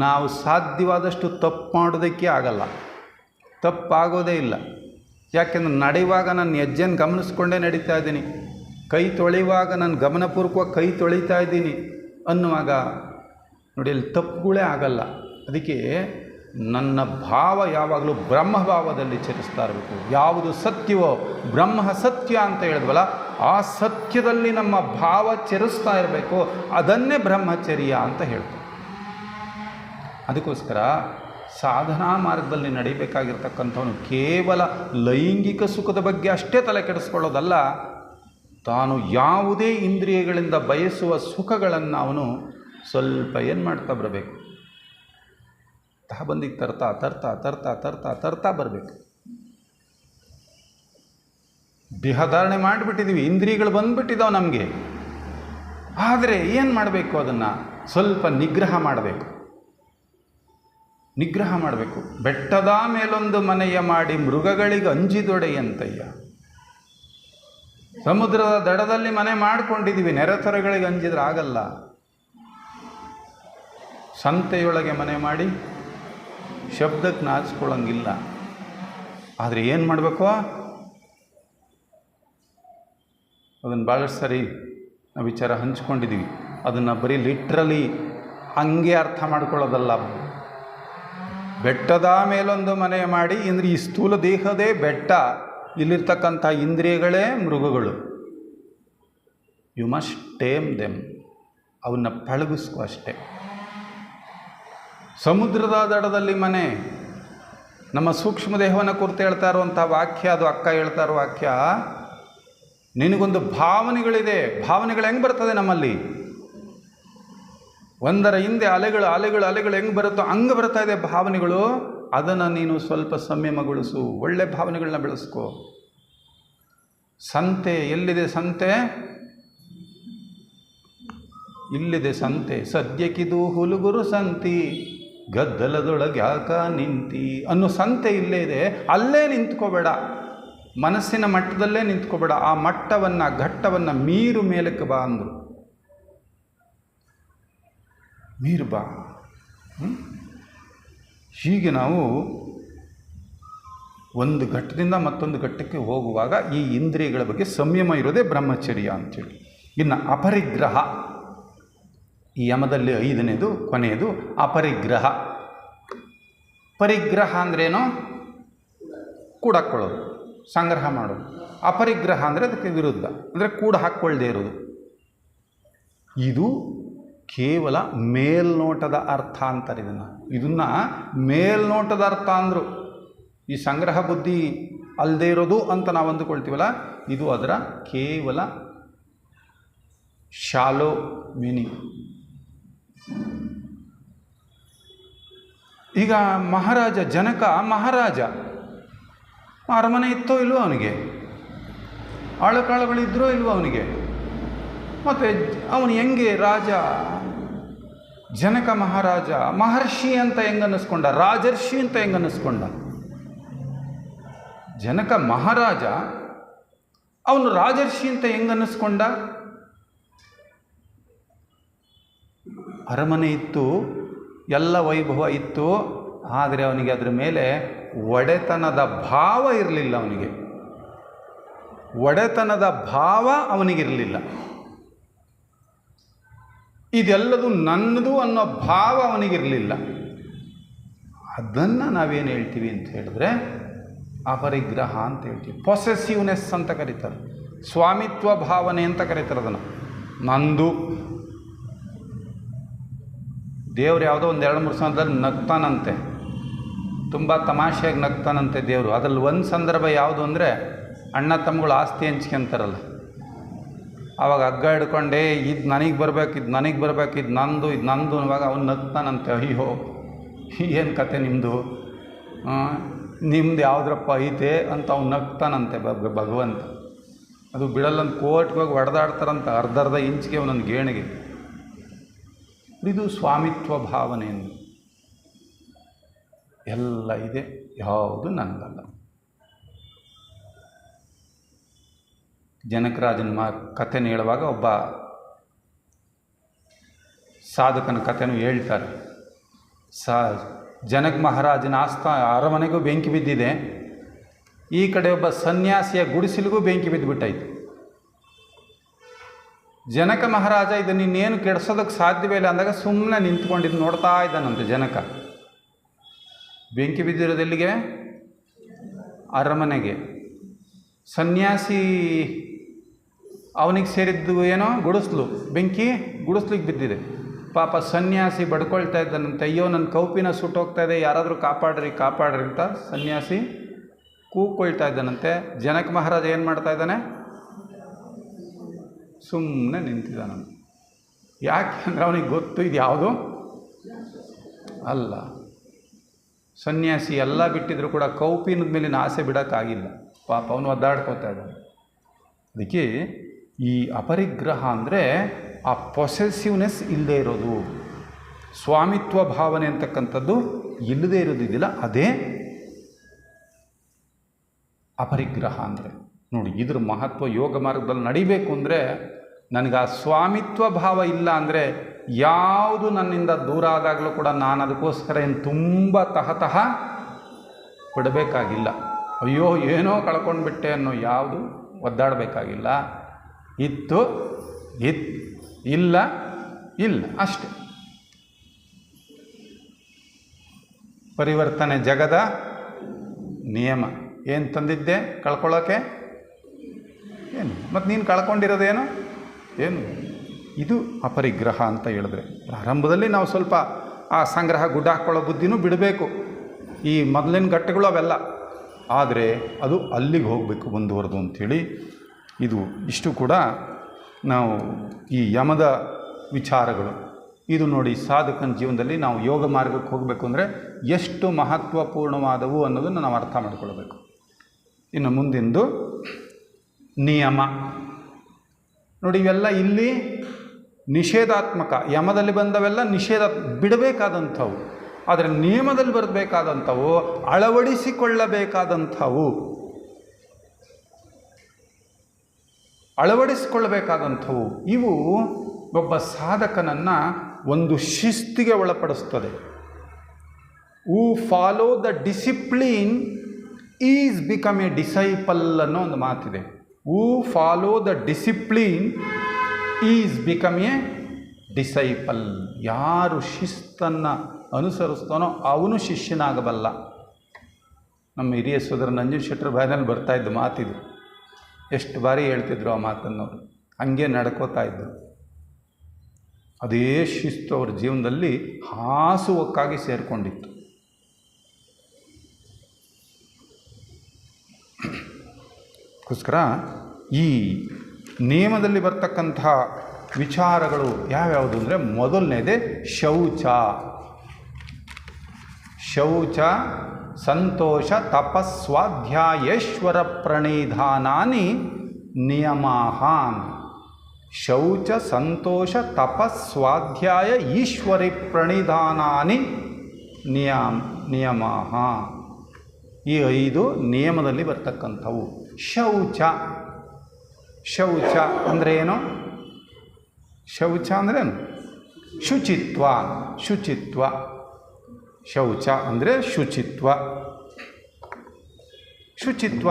ನಾವು ಸಾಧ್ಯವಾದಷ್ಟು ತಪ್ಪು ಮಾಡೋದಕ್ಕೆ ಆಗಲ್ಲ, ತಪ್ಪಾಗೋದೇ ಇಲ್ಲ. ಯಾಕೆಂದ್ರೆ ನಡೆಯುವಾಗ ನಾನು ಹೆಜ್ಜೆನ ಗಮನಿಸ್ಕೊಂಡೇ ನಡೀತಾ ಇದ್ದೀನಿ, ಕೈ ತೊಳೆಯುವಾಗ ನಾನು ಗಮನಪೂರ್ವಕವಾಗಿ ಕೈ ತೊಳಿತಾ ಇದ್ದೀನಿ ಅನ್ನುವಾಗ ನೋಡಿ ಅಲ್ಲಿ ತಪ್ಪುಗಳೇ ಆಗಲ್ಲ. ಅದಕ್ಕೆ ನನ್ನ ಭಾವ ಯಾವಾಗಲೂ ಬ್ರಹ್ಮಭಾವದಲ್ಲಿ ಚರಿಸ್ತಾ ಇರಬೇಕು. ಯಾವುದು ಸತ್ಯವೋ, ಬ್ರಹ್ಮ ಸತ್ಯ ಅಂತ ಹೇಳಿದ್ವಲ್ಲ, ಆ ಸತ್ಯದಲ್ಲಿ ನಮ್ಮ ಭಾವ ಚರಿಸ್ತಾ ಇರಬೇಕು. ಅದನ್ನೇ ಬ್ರಹ್ಮಚರ್ಯ ಅಂತ ಹೇಳ್ತೀವಿ. ಅದಕ್ಕೋಸ್ಕರ ಸಾಧನಾ ಮಾರ್ಗದಲ್ಲಿ ನಡೀಬೇಕಾಗಿರ್ತಕ್ಕಂಥವನು ಕೇವಲ ಲೈಂಗಿಕ ಸುಖದ ಬಗ್ಗೆ ಅಷ್ಟೇ ತಲೆ ಕೆಡಿಸ್ಕೊಳ್ಳೋದಲ್ಲ, ತಾನು ಯಾವುದೇ ಇಂದ್ರಿಯಗಳಿಂದ ಬಯಸುವ ಸುಖಗಳನ್ನು ಅವನು ಸ್ವಲ್ಪ ಏನು ಮಾಡ್ತಾ ಬರಬೇಕು, ಬಂದಿಗೆ ತರ್ತಾ ತರ್ತಾ ತರ್ತಾ ತರ್ತಾ ತರ್ತಾ ಬರಬೇಕು. ದೇಹಧಾರಣೆ ಮಾಡಿಬಿಟ್ಟಿದ್ದೀವಿ, ಇಂದ್ರಿಯಗಳು ಬಂದುಬಿಟ್ಟಿದ್ದಾವೆ ನಮಗೆ. ಆದರೆ ಏನು ಮಾಡಬೇಕು? ಅದನ್ನು ಸ್ವಲ್ಪ ನಿಗ್ರಹ ಮಾಡಬೇಕು. ನಿಗ್ರಹ ಮಾಡಬೇಕು. ಬೆಟ್ಟದ ಮೇಲೊಂದು ಮನೆಯ ಮಾಡಿ ಮೃಗಗಳಿಗೆ ಅಂಜಿದೊಡೆಯಂತಯ್ಯ. ಸಮುದ್ರದ ದಡದಲ್ಲಿ ಮನೆ ಮಾಡ್ಕೊಂಡಿದ್ದೀವಿ, ನೆರೆತೊರೆಗಳಿಗೆ ಅಂಜಿದ್ರೆ ಆಗಲ್ಲ. ಸಂತೆಯೊಳಗೆ ಮನೆ ಮಾಡಿ ಶಬ್ದಕ್ಕೆ ನಾಚಿಕೊಳ್ಳಂಗಿಲ್ಲ. ಆದರೆ ಏನು ಮಾಡಬೇಕು? ಅದನ್ನು ಭಾಳಷ್ಟು ಸರಿ ನಾವು ವಿಚಾರ ಹಂಚ್ಕೊಂಡಿದ್ದೀವಿ. ಅದನ್ನು ಬರೀ ಲಿಟ್ರಲಿ ಹಂಗೆ ಅರ್ಥ ಮಾಡ್ಕೊಳ್ಳೋದಲ್ಲ. ಬೆಟ್ಟದ ಮೇಲೊಂದು ಮನೆ ಮಾಡಿ ಅಂದರೆ ಈ ಸ್ಥೂಲ ದೇಹದೇ ಬೆಟ್ಟ, ಇಲ್ಲಿರ್ತಕ್ಕಂಥ ಇಂದ್ರಿಯಗಳೇ ಮೃಗಗಳು. You must tame them. ಅವನ್ನ ಪಳಗಿಸ್ಕೊ ಅಷ್ಟೇ. ಸಮುದ್ರದ ದಡದಲ್ಲಿ ಮನೆ. ನಮ್ಮ ಸೂಕ್ಷ್ಮ ದೇಹವನ್ನು ಕುರಿತು ಹೇಳ್ತಾ ಇರುವಂಥ ವಾಕ್ಯ ಅದು. ಅಕ್ಕ ಹೇಳ್ತಾ ಇರೋ ವಾಕ್ಯ, ನಿನಗೊಂದು ಭಾವನೆಗಳಿದೆ. ಭಾವನೆಗಳು ಹೆಂಗೆ ಬರ್ತದೆ ನಮ್ಮಲ್ಲಿ? ಒಂದರ ಹಿಂದೆ ಅಲೆಗಳು ಅಲೆಗಳು ಅಲೆಗಳು ಹೆಂಗೆ ಬರುತ್ತೋ ಹಂಗೆ ಬರ್ತಾ ಇದೆ ಭಾವನೆಗಳು. ಅದನ್ನು ನೀನು ಸ್ವಲ್ಪ ಸಂಯಮಗೊಳಿಸು, ಒಳ್ಳೆ ಭಾವನೆಗಳನ್ನ ಬೆಳೆಸ್ಕೋ. ಸಂತೆ ಎಲ್ಲಿದೆ? ಸಂತೆ ಇಲ್ಲಿದೆ. ಸಂತೆ ಸದ್ಯಕ್ಕಿದು ಹುಲುಗುರು ಸಂತಿ, ಗದ್ದಲದೊಳಗೆ ಯಾಕ ನಿಂತಿ ಅನ್ನೋ ಸಂತೆ ಇಲ್ಲೇ ಇದೆ. ಅಲ್ಲೇ ನಿಂತ್ಕೋಬೇಡ, ಮನಸ್ಸಿನ ಮಟ್ಟದಲ್ಲೇ ನಿಂತ್ಕೋಬೇಡ. ಆ ಮಟ್ಟವನ್ನು ಘಟ್ಟವನ್ನು ಮೀರು ಮೇಲಕ್ಕೆ ಬಾ ಅಂದರು. ಮೀರು ಬಾ. ಹೀಗೆ ನಾವು ಒಂದು ಘಟ್ಟದಿಂದ ಮತ್ತೊಂದು ಘಟ್ಟಕ್ಕೆ ಹೋಗುವಾಗ ಈ ಇಂದ್ರಿಯಗಳ ಬಗ್ಗೆ ಸಂಯಮ ಇರೋದೇ ಬ್ರಹ್ಮಚರ್ಯ ಅಂಥೇಳಿ. ಇನ್ನು ಅಪರಿಗ್ರಹ, ಈ ಯಮದಲ್ಲಿ 5ನೇದು ಕೊನೆಯದು ಅಪರಿಗ್ರಹ. ಪರಿಗ್ರಹ ಅಂದ್ರೇನು? ಕೂಡಾಕ್ಕೊಳ್ಳೋದು, ಸಂಗ್ರಹ ಮಾಡೋದು. ಅಪರಿಗ್ರಹ ಅಂದರೆ ಅದಕ್ಕೆ ವಿರುದ್ಧ, ಅಂದರೆ ಕೂಡ ಹಾಕ್ಕೊಳ್ಳದೆ ಇರೋದು. ಇದು ಕೇವಲ ಮೇಲ್ನೋಟದ ಅರ್ಥ ಅಂತಾರೆ. ಇದನ್ನು ಮೇಲ್ನೋಟದ ಅರ್ಥ ಅಂದರು. ಈ ಸಂಗ್ರಹ ಬುದ್ಧಿ ಅಲ್ಲದೆ ಇರೋದು ಅಂತ ನಾವು ಅಂದುಕೊಳ್ತೀವಲ್ಲ, ಇದು ಅದರ ಕೇವಲ ಶಾಲೋ ಮೀನಿಂಗ್. ಈಗ ಮಹಾರಾಜ ಜನಕ, ಮಹಾರಾಜ, ಅರಮನೆ ಇತ್ತೋ ಇಲ್ವೋ ಅವನಿಗೆ? ಆಳುಕಾಳುಗಳಿದ್ರೋ ಇಲ್ವೋ ಅವನಿಗೆ? ಮತ್ತು ಅವನು ಹೆಂಗೆ ರಾಜ? ಜನಕ ಮಹಾರಾಜ ಮಹರ್ಷಿ ಅಂತ ಹೆಂಗೆ ಅನ್ನಿಸ್ಕೊಂಡ? ರಾಜರ್ಷಿ ಅಂತ ಹೆಂಗೆ ಅನ್ನಿಸ್ಕೊಂಡ? ಜನಕ ಮಹಾರಾಜ ಅವನು ರಾಜರ್ಷಿ ಅಂತ ಹೆಂಗೆ ಅನ್ನಿಸ್ಕೊಂಡ? ಅರಮನೆ ಇತ್ತು, ಎಲ್ಲ ವೈಭವ ಇತ್ತು, ಆದರೆ ಅವನಿಗೆ ಅದರ ಮೇಲೆ ಒಡೆತನದ ಭಾವ ಇರಲಿಲ್ಲ. ಅವನಿಗೆ ಒಡೆತನದ ಭಾವ ಅವನಿಗಿರಲಿಲ್ಲ. ಇದೆಲ್ಲದು ನನ್ನದು ಅನ್ನೋ ಭಾವ ಅವನಿಗಿರಲಿಲ್ಲ. ಅದನ್ನು ನಾವೇನು ಹೇಳ್ತೀವಿ ಅಂತ ಹೇಳಿದ್ರೆ ಅಪರಿಗ್ರಹ ಅಂತ ಹೇಳ್ತೀವಿ. ಪೊಸೆಸಿವ್ನೆಸ್ ಅಂತ ಕರೀತಾರೆ, ಸ್ವಾಮಿತ್ವ ಭಾವನೆ ಅಂತ ಕರೀತಾರೆ ಅದನ್ನು. ನಂದು. ದೇವ್ರು ಯಾವುದೋ ಒಂದು 2-3 ಸಂದರ್ಭದಲ್ಲಿ ನಗ್ತಾನಂತೆ, ತುಂಬ ತಮಾಷೆಯಾಗಿ ನಗ್ತಾನಂತೆ ದೇವರು. ಅದರಲ್ಲಿ ಒಂದು ಸಂದರ್ಭ ಯಾವುದು ಅಂದರೆ, ಅಣ್ಣ ತಮ್ಮಗಳು ಆಸ್ತಿ ಹಂಚ್ಕೊಂತಾರಲ್ಲ, ಆವಾಗ ಹಗ್ಗ ಹಿಡ್ಕೊಂಡೇ ಇದು ನನಗೆ ಬರಬೇಕು, ಇದು ನನಗೆ ಬರಬೇಕು, ಇದು ನಂದು ಅನ್ನುವಾಗ ಅವನು ನಗ್ತಾನಂತೆ. ಅಯ್ಯೋ ಏನು ಕತೆ ನಿಮ್ಮದು, ನಿಮ್ದು ಯಾವುದ್ರಪ್ಪ ಐತೆ ಅಂತ ಅವ್ನು ನಗ್ತಾನಂತೆ ಭಗವಂತ. ಅದು ಬಿಡಲ್ಲಂತ ಕೋರ್ಟ್ಗೆ ಹೋಗಿ ಹೊಡೆದಾಡ್ತಾರಂತ ಅರ್ಧ ಇಂಚಿಗೆ ಒಂದೊಂದು ಗೇಣಿಗೆ. ಇದು ಸ್ವಾಮಿತ್ವ ಭಾವನೆಯನ್ನು. ಎಲ್ಲ ಇದೆ, ಯಾವುದು ನನ್ನದಲ್ಲ. ಜನಕರಾಜನ ಕಥೆನ ಹೇಳುವಾಗ ಒಬ್ಬ ಸಾಧಕನ ಕಥೆನೂ ಹೇಳ್ತಾರೆ. ಜನಕ ಮಹಾರಾಜನ ಅರಮನೆಗೂ ಬೆಂಕಿ ಬಿದ್ದಿದೆ, ಈ ಕಡೆ ಒಬ್ಬ ಸನ್ಯಾಸಿಯ ಗುಡಿಸಲಿಗೂ ಬೆಂಕಿ ಬಿದ್ದುಬಿಟ್ಟಾಯಿತು. ಜನಕ ಮಹಾರಾಜ ಇದನ್ನು ಇನ್ನೇನು ಕೆಡಿಸೋದಕ್ಕೆ ಸಾಧ್ಯವೇ ಇಲ್ಲ ಅಂದಾಗ ಸುಮ್ಮನೆ ನಿಂತ್ಕೊಂಡಿದ್ದು ನೋಡ್ತಾ ಇದ್ದಾನಂತೆ ಜನಕ. ಬೆಂಕಿ ಬಿದ್ದಿರೋದೆಲ್ಲಿಗೆ? ಅರಮನೆಗೆ. ಸನ್ಯಾಸಿ ಅವನಿಗೆ ಸೇರಿದ್ದು ಏನೋ ಗುಡಿಸ್ಲು, ಬೆಂಕಿ ಗುಡಿಸ್ಲಿಕ್ಕೆ ಬಿದ್ದಿದೆ. ಪಾಪ ಸನ್ಯಾಸಿ ಬಡ್ಕೊಳ್ತಾ ಇದ್ದಾನಂತೆ, ಅಯ್ಯೋ ನನ್ನ ಕೌಪಿನ ಸುಟ್ಟೋಗ್ತಾ ಇದೆ, ಯಾರಾದರೂ ಕಾಪಾಡ್ರಿ ಕಾಪಾಡ್ರಿ ಅಂತ ಸನ್ಯಾಸಿ ಕೂಗ್ಕೊಳ್ತಾ ಇದ್ದಾನಂತೆ. ಜನಕ ಮಹಾರಾಜ ಏನು ಮಾಡ್ತಾ ಇದ್ದಾನೆ? ಸುಮ್ಮನೆ ನಿಂತಿದ್ದಾನಂತೆ. ಯಾಕೆ ಅಂದರೆ ಅವನಿಗೆ ಗೊತ್ತು ಇದು ಯಾವುದು ಅಲ್ಲ. ಸನ್ಯಾಸಿ ಎಲ್ಲ ಬಿಟ್ಟಿದ್ರು ಕೂಡ ಕೌಪಿನದ ಮೇಲಿನ ಆಸೆ ಬಿಡೋಕ್ಕಾಗಿಲ್ಲ. ಪಾಪ ಅವನು ಒದ್ದಾಡ್ಕೋತಾ ಇದ್ದಾನೆ. ಅದಕ್ಕೆ ಈ ಅಪರಿಗ್ರಹ ಅಂದರೆ ಆ ಪೊಸೆಸಿವ್ನೆಸ್ ಇಲ್ಲದೆ ಇರೋದು, ಸ್ವಾಮಿತ್ವ ಭಾವನೆ ಅಂತಕ್ಕಂಥದ್ದು ಇಲ್ಲದೇ ಇರೋದಿದ್ದಿಲ್ಲ, ಅದೇ ಅಪರಿಗ್ರಹ ಅಂದರೆ. ನೋಡಿ, ಇದ್ರ ಮಹತ್ವ. ಯೋಗ ಮಾರ್ಗದಲ್ಲಿ ನಡಿಬೇಕು ಅಂದರೆ ನನಗೆ ಆ ಸ್ವಾಮಿತ್ವ ಭಾವ ಇಲ್ಲ ಅಂದರೆ ಯಾವುದು ನನ್ನಿಂದ ದೂರ ಆದಾಗಲೂ ಕೂಡ ನಾನು ಅದಕ್ಕೋಸ್ಕರ ಏನು ತುಂಬ ತಹತಃ ಪಡಬೇಕಾಗಿಲ್ಲ. ಅಯ್ಯೋ ಏನೋ ಕಳ್ಕೊಂಡ್ಬಿಟ್ಟೆ ಅನ್ನೋ ಯಾವುದು ಒದ್ದಾಡಬೇಕಾಗಿಲ್ಲ. ಇತ್ತು ಇಲ್ಲ ಅಷ್ಟೆ. ಪರಿವರ್ತನೆ ಜಗದ ನಿಯಮ. ಏನು ತಂದಿದ್ದೆ ಕಳ್ಕೊಳ್ಳೋಕ್ಕೆ? ಏನು? ಮತ್ತು ನೀನು ಕಳ್ಕೊಂಡಿರೋದೇನು? ಏನು ಇದು ಅಪರಿಗ್ರಹ ಅಂತ ಹೇಳಿದ್ರೆ. ಪ್ರಾರಂಭದಲ್ಲಿ ನಾವು ಸ್ವಲ್ಪ ಆ ಸಂಗ್ರಹ ಗುಡ್ಡ ಹಾಕ್ಕೊಳ್ಳೋ ಬುದ್ಧಿನೂ ಬಿಡಬೇಕು, ಈ ಮೊದಲಿನ ಘಟ್ಟಗಳು ಅವೆಲ್ಲ. ಆದರೆ ಅದು ಅಲ್ಲಿಗೆ ಹೋಗಬೇಕು ಮುಂದುವರೆದು ಅಂಥೇಳಿ ಇದು ಇಷ್ಟು ಕೂಡ ನಾವು ಈ ಯಮದ ವಿಚಾರಗಳು. ಇದು ನೋಡಿ ಸಾಧಕನ ಜೀವನದಲ್ಲಿ ನಾವು ಯೋಗ ಮಾರ್ಗಕ್ಕೆ ಹೋಗಬೇಕು ಅಂದರೆ ಎಷ್ಟು ಮಹತ್ವಪೂರ್ಣವಾದವು ಅನ್ನೋದನ್ನು ನಾವು ಅರ್ಥ ಮಾಡಿಕೊಳ್ಬೇಕು. ಇನ್ನು ಮುಂದಿಂದು ನಿಯಮ ನೋಡಿ, ಇವೆಲ್ಲ ಇಲ್ಲಿ ನಿಷೇಧಾತ್ಮಕ. ಯಮದಲ್ಲಿ ಬಂದವೆಲ್ಲ ಬಿಡಬೇಕಾದಂಥವು. ಆದರೆ ನಿಯಮದಲ್ಲಿ ಬರಬೇಕಾದಂಥವು ಅಳವಡಿಸಿಕೊಳ್ಳಬೇಕಾದಂಥವು. ಇವು ಒಬ್ಬ ಸಾಧಕನನ್ನು ಒಂದು ಶಿಸ್ತಿಗೆ ಒಳಪಡಿಸ್ತದೆ. Who follow the discipline is become a disciple ಅನ್ನೋ ಒಂದು ಮಾತಿದೆ. Who follow the discipline is become a disciple. ಯಾರು ಶಿಸ್ತನ್ನು ಅನುಸರಿಸ್ತಾನೋ ಅವನು ಶಿಷ್ಯನಾಗಬಲ್ಲ. ನಮ್ಮ ಹಿರಿಯ ಸೋದರ ನಂಜುಂಡ ಶೆಟ್ಟರ ಬಾಯಿನಲ್ಲಿ ಬರ್ತಾಯಿದ್ದು ಮಾತಿದು. ಎಷ್ಟು ಬಾರಿ ಹೇಳ್ತಿದ್ರು ಆ ಮಾತನ್ನವರು, ಹಂಗೆ ನಡ್ಕೋತಾ ಇದ್ದರು. ಅದೇ ಶಿಸ್ತು ಅವ್ರ ಜೀವನದಲ್ಲಿ ಹಾಸುವಕ್ಕಾಗಿ ಸೇರಿಕೊಂಡಿತ್ತು. ಅದಕ್ಕೋಸ್ಕರ ಈ ನಿಯಮದಲ್ಲಿ ಬರ್ತಕ್ಕಂಥ ವಿಚಾರಗಳು ಯಾವ್ಯಾವುದು ಅಂದರೆ, ಮೊದಲನೇದೇ ಶೌಚ ಸಂತೋಷ ತಪಸ್ವಾಧ್ಯಾಯೇಶ್ವರ ಪ್ರಣಿಧಾನಾನಿ ನಿಯಮಾಹಾನ್. ಶೌಚ ಸಂತೋಷ ತಪಸ್ವಾಧ್ಯಾಯ ಈಶ್ವರಿ ಪ್ರಣಿಧಾನಾನಿ ನಿಯಮಾಹ. ಈ 5 ನಿಯಮದಲ್ಲಿ ಬರ್ತಕ್ಕಂಥವು. ಶೌಚ ಅಂದರೆ ಏನು? ಶೌಚ ಅಂದರೆ ಏನು? ಶುಚಿತ್ವ. ಶೌಚ ಅಂದರೆ ಶುಚಿತ್ವ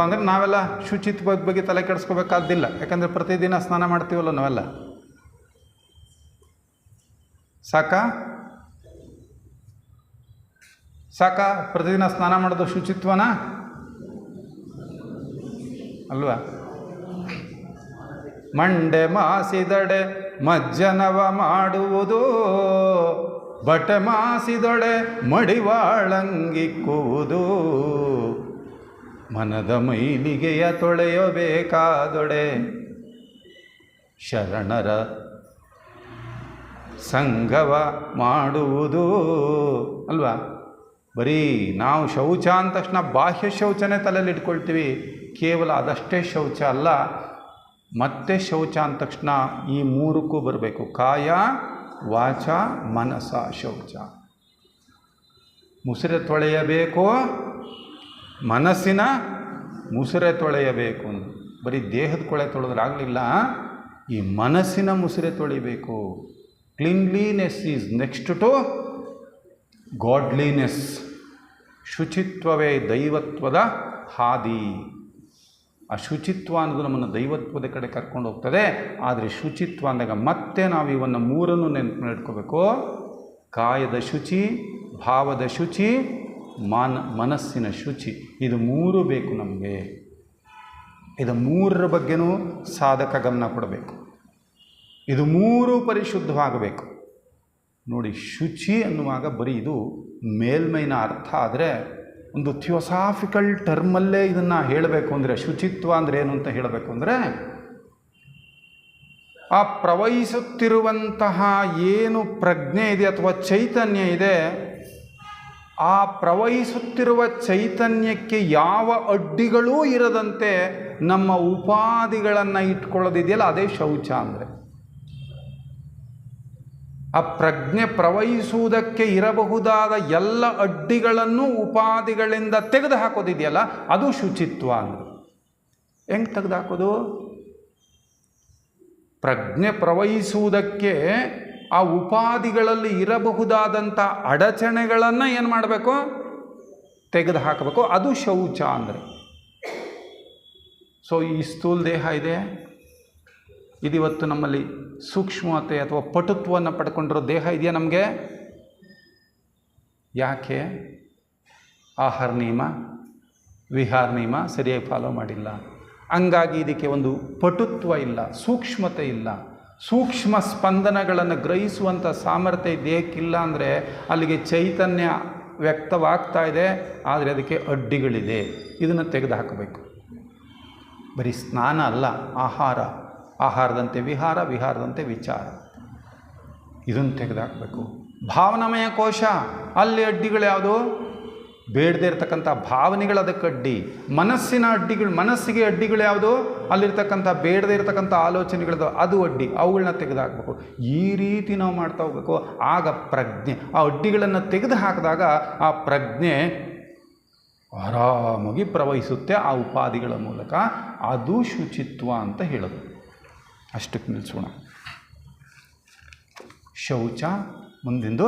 ಅಂದರೆ ನಾವೆಲ್ಲ ಶುಚಿತ್ವದ ಬಗ್ಗೆ ತಲೆ ಕೆಡಿಸ್ಕೋಬೇಕಾದ್ದಿಲ್ಲ. ಯಾಕಂದರೆ ಪ್ರತಿದಿನ ಸ್ನಾನ ಮಾಡ್ತೀವಲ್ಲ ನಾವೆಲ್ಲ. ಸಾಕ ಪ್ರತಿದಿನ ಸ್ನಾನ ಮಾಡೋದು ಶುಚಿತ್ವನಾ ಅಲ್ವಾ? ಮಂಡೆ ಮಾಸಿದಡೆ ಮಜ್ಜನವ ಮಾಡುವುದು, ಬಟೆ ಮಾಸಿದೊಡೆ ಮಡಿವಾಳಂಗಿಕ್ಕುವುದು, ಮನದ ಮೈಲಿಗೆಯ ತೊಳೆಯಬೇಕಾದೊಡೆ ಶರಣರ ಸಂಗವ ಮಾಡುವುದು ಅಲ್ವಾ? ಬರೀ ನಾವು ಶೌಚ ಅಂದ ತಕ್ಷಣ ಬಾಹ್ಯ ಶೌಚನೇ ತಲೆಯಲ್ಲಿ ಇಟ್ಕೊಳ್ತೀವಿ. ಕೇವಲ ಅದಷ್ಟೇ ಶೌಚ ಅಲ್ಲ, ಮತ್ತೆ ಶೌಚ ಅಂದ ತಕ್ಷಣ ಈ 3ಕ್ಕೂ ಬರಬೇಕು. ಕಾಯ ವಾಚ ಮನಸ ಶೌಚ. ಮುಸುರೆ ತೊಳೆಯಬೇಕು, ಮನಸ್ಸಿನ ಮುಸುರೆ ತೊಳೆಯಬೇಕು. ಬರೀ ದೇಹದ ಕೊಳೆ ತೊಳೆದ್ರಾಗಲಿಲ್ಲ, ಈ ಮನಸ್ಸಿನ ಮುಸುರೆ ತೊಳಿಬೇಕು. Cleanliness is next to godliness. ಶುಚಿತ್ವವೇ ದೈವತ್ವದ ಹಾದಿ. ಆ ಶುಚಿತ್ವ ಅನ್ನೋದು ನಮ್ಮನ್ನು ದೈವತ್ವದ ಕಡೆ ಕರ್ಕೊಂಡು ಹೋಗ್ತದೆ. ಆದರೆ ಶುಚಿತ್ವ ಅಂದಾಗ ಮತ್ತೆ ನಾವು ಇವನ್ನು 3 ನೆನಪಿಟ್ಕೋಬೇಕು. ಕಾಯದ ಶುಚಿ, ಭಾವದ ಶುಚಿ, ಮನಸ್ಸಿನ ಶುಚಿ. ಇದು 3 ಬೇಕು ನಮಗೆ. ಇದು 3ರ ಬಗ್ಗೆನೂ ಸಾಧಕ ಗಮನ ಕೊಡಬೇಕು. ಇದು 3 ಪರಿಶುದ್ಧವಾಗಬೇಕು. ನೋಡಿ, ಶುಚಿ ಅನ್ನುವಾಗ ಬರೀ ಇದು ಮೇಲ್ಮೈನ ಅರ್ಥ. ಆದರೆ ಒಂದು ಥಿಯೋಸಾಫಿಕಲ್ ಟರ್ಮಲ್ಲೇ ಇದನ್ನು ಹೇಳಬೇಕು ಅಂದರೆ, ಶುಚಿತ್ವ ಅಂದರೆ ಏನು ಅಂತ ಹೇಳಬೇಕು ಅಂದರೆ, ಆ ಪ್ರವಹಿಸುತ್ತಿರುವಂತಹ ಏನು ಪ್ರಜ್ಞೆ ಇದೆ ಅಥವಾ ಚೈತನ್ಯ ಇದೆ, ಆ ಪ್ರವಹಿಸುತ್ತಿರುವ ಚೈತನ್ಯಕ್ಕೆ ಯಾವ ಅಡ್ಡಿಗಳೂ ಇರದಂತೆ ನಮ್ಮ ಉಪಾಧಿಗಳನ್ನು ಇಟ್ಕೊಳ್ಳೋದಿದೆಯಲ್ಲ, ಅದೇ ಶೌಚ ಅಂದರೆ. ಆ ಪ್ರಜ್ಞೆ ಪ್ರವಹಿಸುವುದಕ್ಕೆ ಇರಬಹುದಾದ ಎಲ್ಲ ಅಡ್ಡಿಗಳನ್ನು ಉಪಾಧಿಗಳಿಂದ ತೆಗೆದು ಹಾಕೋದಿದೆಯಲ್ಲ, ಅದು ಶುಚಿತ್ವ ಅಂದರೆ. ಹೆಂಗೆ ತೆಗೆದು ಹಾಕೋದು? ಪ್ರಜ್ಞೆ ಪ್ರವಹಿಸುವುದಕ್ಕೆ ಆ ಉಪಾಧಿಗಳಲ್ಲಿ ಇರಬಹುದಾದಂಥ ಅಡಚಣೆಗಳನ್ನು ಏನು ಮಾಡಬೇಕು? ತೆಗೆದು ಹಾಕಬೇಕು. ಅದು ಶೌಚ ಅಂದರೆ. ಸೊ ಈ ಸ್ಥೂಲ ದೇಹ ಇದೆ, ಇದಿವತ್ತು ನಮ್ಮಲ್ಲಿ ಸೂಕ್ಷ್ಮತೆ ಅಥವಾ ಪಟುತ್ವವನ್ನು ಪಡ್ಕೊಂಡಿರೋ ದೇಹ ಇದೆಯಾ ನಮಗೆ? ಯಾಕೆ? ಆಹಾರ ನಿಯಮ, ವಿಹಾರ ನಿಯಮ ಸರಿಯಾಗಿ ಫಾಲೋ ಮಾಡಿಲ್ಲ. ಹಂಗಾಗಿ ಇದಕ್ಕೆ ಒಂದು ಪಟುತ್ವ ಇಲ್ಲ, ಸೂಕ್ಷ್ಮತೆ ಇಲ್ಲ. ಸೂಕ್ಷ್ಮ ಸ್ಪಂದನಗಳನ್ನು ಗ್ರಹಿಸುವಂಥ ಸಾಮರ್ಥ್ಯ ದೇಹಕ್ಕಿಲ್ಲ ಅಂದರೆ ಅಲ್ಲಿಗೆ ಚೈತನ್ಯ ವ್ಯಕ್ತವಾಗ್ತಾ ಇದೆ, ಆದರೆ ಅದಕ್ಕೆ ಅಡ್ಡಿಗಳಿದೆ. ಇದನ್ನು ತೆಗೆದುಹಾಕಬೇಕು. ಬರೀ ಸ್ನಾನ ಅಲ್ಲ, ಆಹಾರದಂತೆ ವಿಹಾರ, ವಿಹಾರದಂತೆ ವಿಚಾರ, ಇದನ್ನು ತೆಗೆದುಹಾಕಬೇಕು. ಭಾವನಾಮಯ ಕೋಶ, ಅಲ್ಲಿ ಅಡ್ಡಿಗಳು ಯಾವುದು? ಬೇಡದೇ ಇರತಕ್ಕಂಥ ಭಾವನೆಗಳು ಅದಕ್ಕೆ ಅಡ್ಡಿ. ಮನಸ್ಸಿನ ಅಡ್ಡಿಗಳು, ಮನಸ್ಸಿಗೆ ಅಡ್ಡಿಗಳು ಯಾವುದು? ಅಲ್ಲಿರ್ತಕ್ಕಂಥ ಬೇಡದೇ ಇರತಕ್ಕಂಥ ಆಲೋಚನೆಗಳದು ಅದು ಅಡ್ಡಿ, ಅವುಗಳನ್ನ ತೆಗೆದುಹಾಕಬೇಕು. ಈ ರೀತಿ ನಾವು ಮಾಡ್ತಾ ಹೋಗ್ಬೇಕು. ಆಗ ಪ್ರಜ್ಞೆ, ಆ ಅಡ್ಡಿಗಳನ್ನು ತೆಗೆದು ಹಾಕಿದಾಗ ಆ ಪ್ರಜ್ಞೆ ಆರಾಮಾಗಿ ಪ್ರವಹಿಸುತ್ತೆ ಆ ಉಪಾಧಿಗಳ ಮೂಲಕ. ಅದು ಶುಚಿತ್ವ ಅಂತ ಹೇಳೋದು. ಅಷ್ಟಕ್ಕೆ ನಿಲ್ಲಿಸೋಣ. ಶೌಚ ಮುಂದಿಂದು